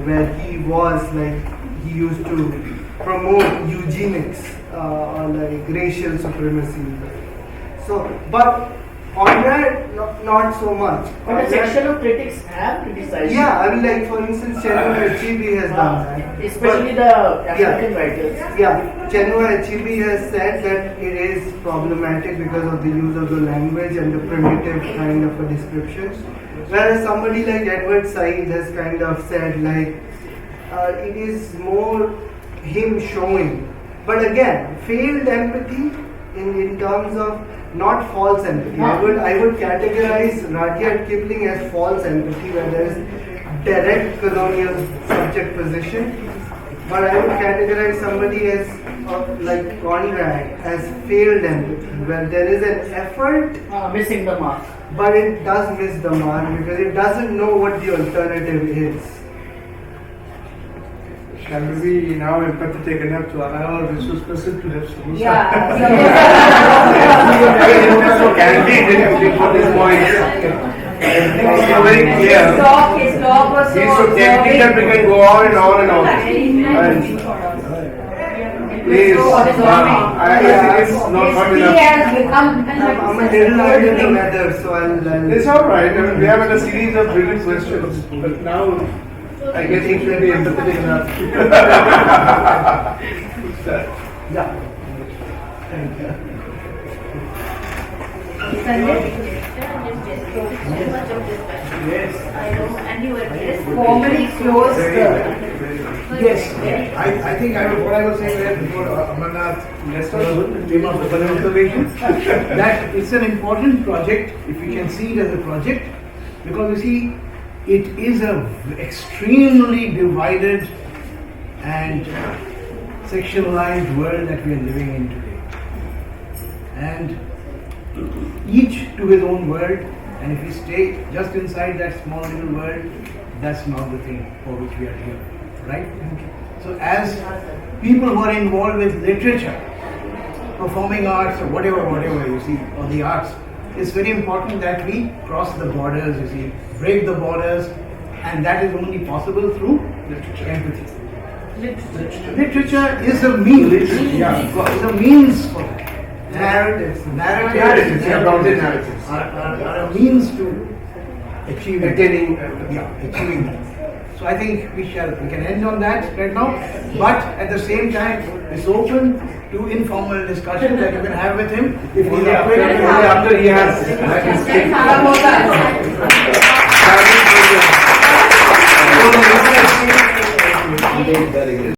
S2: where he was like, he used to promote eugenics or like racial supremacy. So, but Conrad, not so much.
S11: But a section of critics have criticized.
S2: Yeah, I mean, like for instance, Chenua Achebe has done that.
S11: Especially the African writers.
S2: Yeah, Chenua Achebe has said that it is problematic because of the use of the language and the primitive kind of a description. Whereas somebody like Edward Said has kind of said like, it is more him showing. But again, failed empathy in terms of not false empathy. I would categorize Rudyard Kipling as false empathy, where there is direct colonial subject position. But I would categorize somebody as like Conrad as failed empathy, where there is an effort,
S11: missing the mark.
S2: but it does miss the mark because it doesn't know what the alternative is.
S12: Shall we be now empathetic enough to allow our resource person to have solutions?
S3: Yeah.
S12: So candid for this point. It's very clear.
S3: His talk was so
S12: He's so tempting that we can go on and on and on. And please, I think it's not hard
S3: He
S12: enough.
S3: has become
S2: I'm a little under the weather, so I'll
S12: It's alright. I mean, we have a series of brilliant questions, but now I guess it will be empathetic enough.
S2: yeah.
S12: Yes.
S6: And you address
S3: formally closed.
S1: Yes, I think what I was saying there before Amarnath came up with an observation that it's an important project if we can see it as a project, because you see it is an extremely divided and sectionalized world that we are living in today, and each to his own world, and if we stay just inside that small little world, that's not the thing for which we are here, right? So as people who are involved with literature, performing arts or whatever you see, or the arts, it's very important that we cross the borders, you see, break the borders, and that is only possible through empathy. Literature is a means, is a means for that. Narratives are a means to achieving that. So I think we can end on that right now, but at the same time it's open to informal discussion that you can have with him if he's up with it.
S12: After he has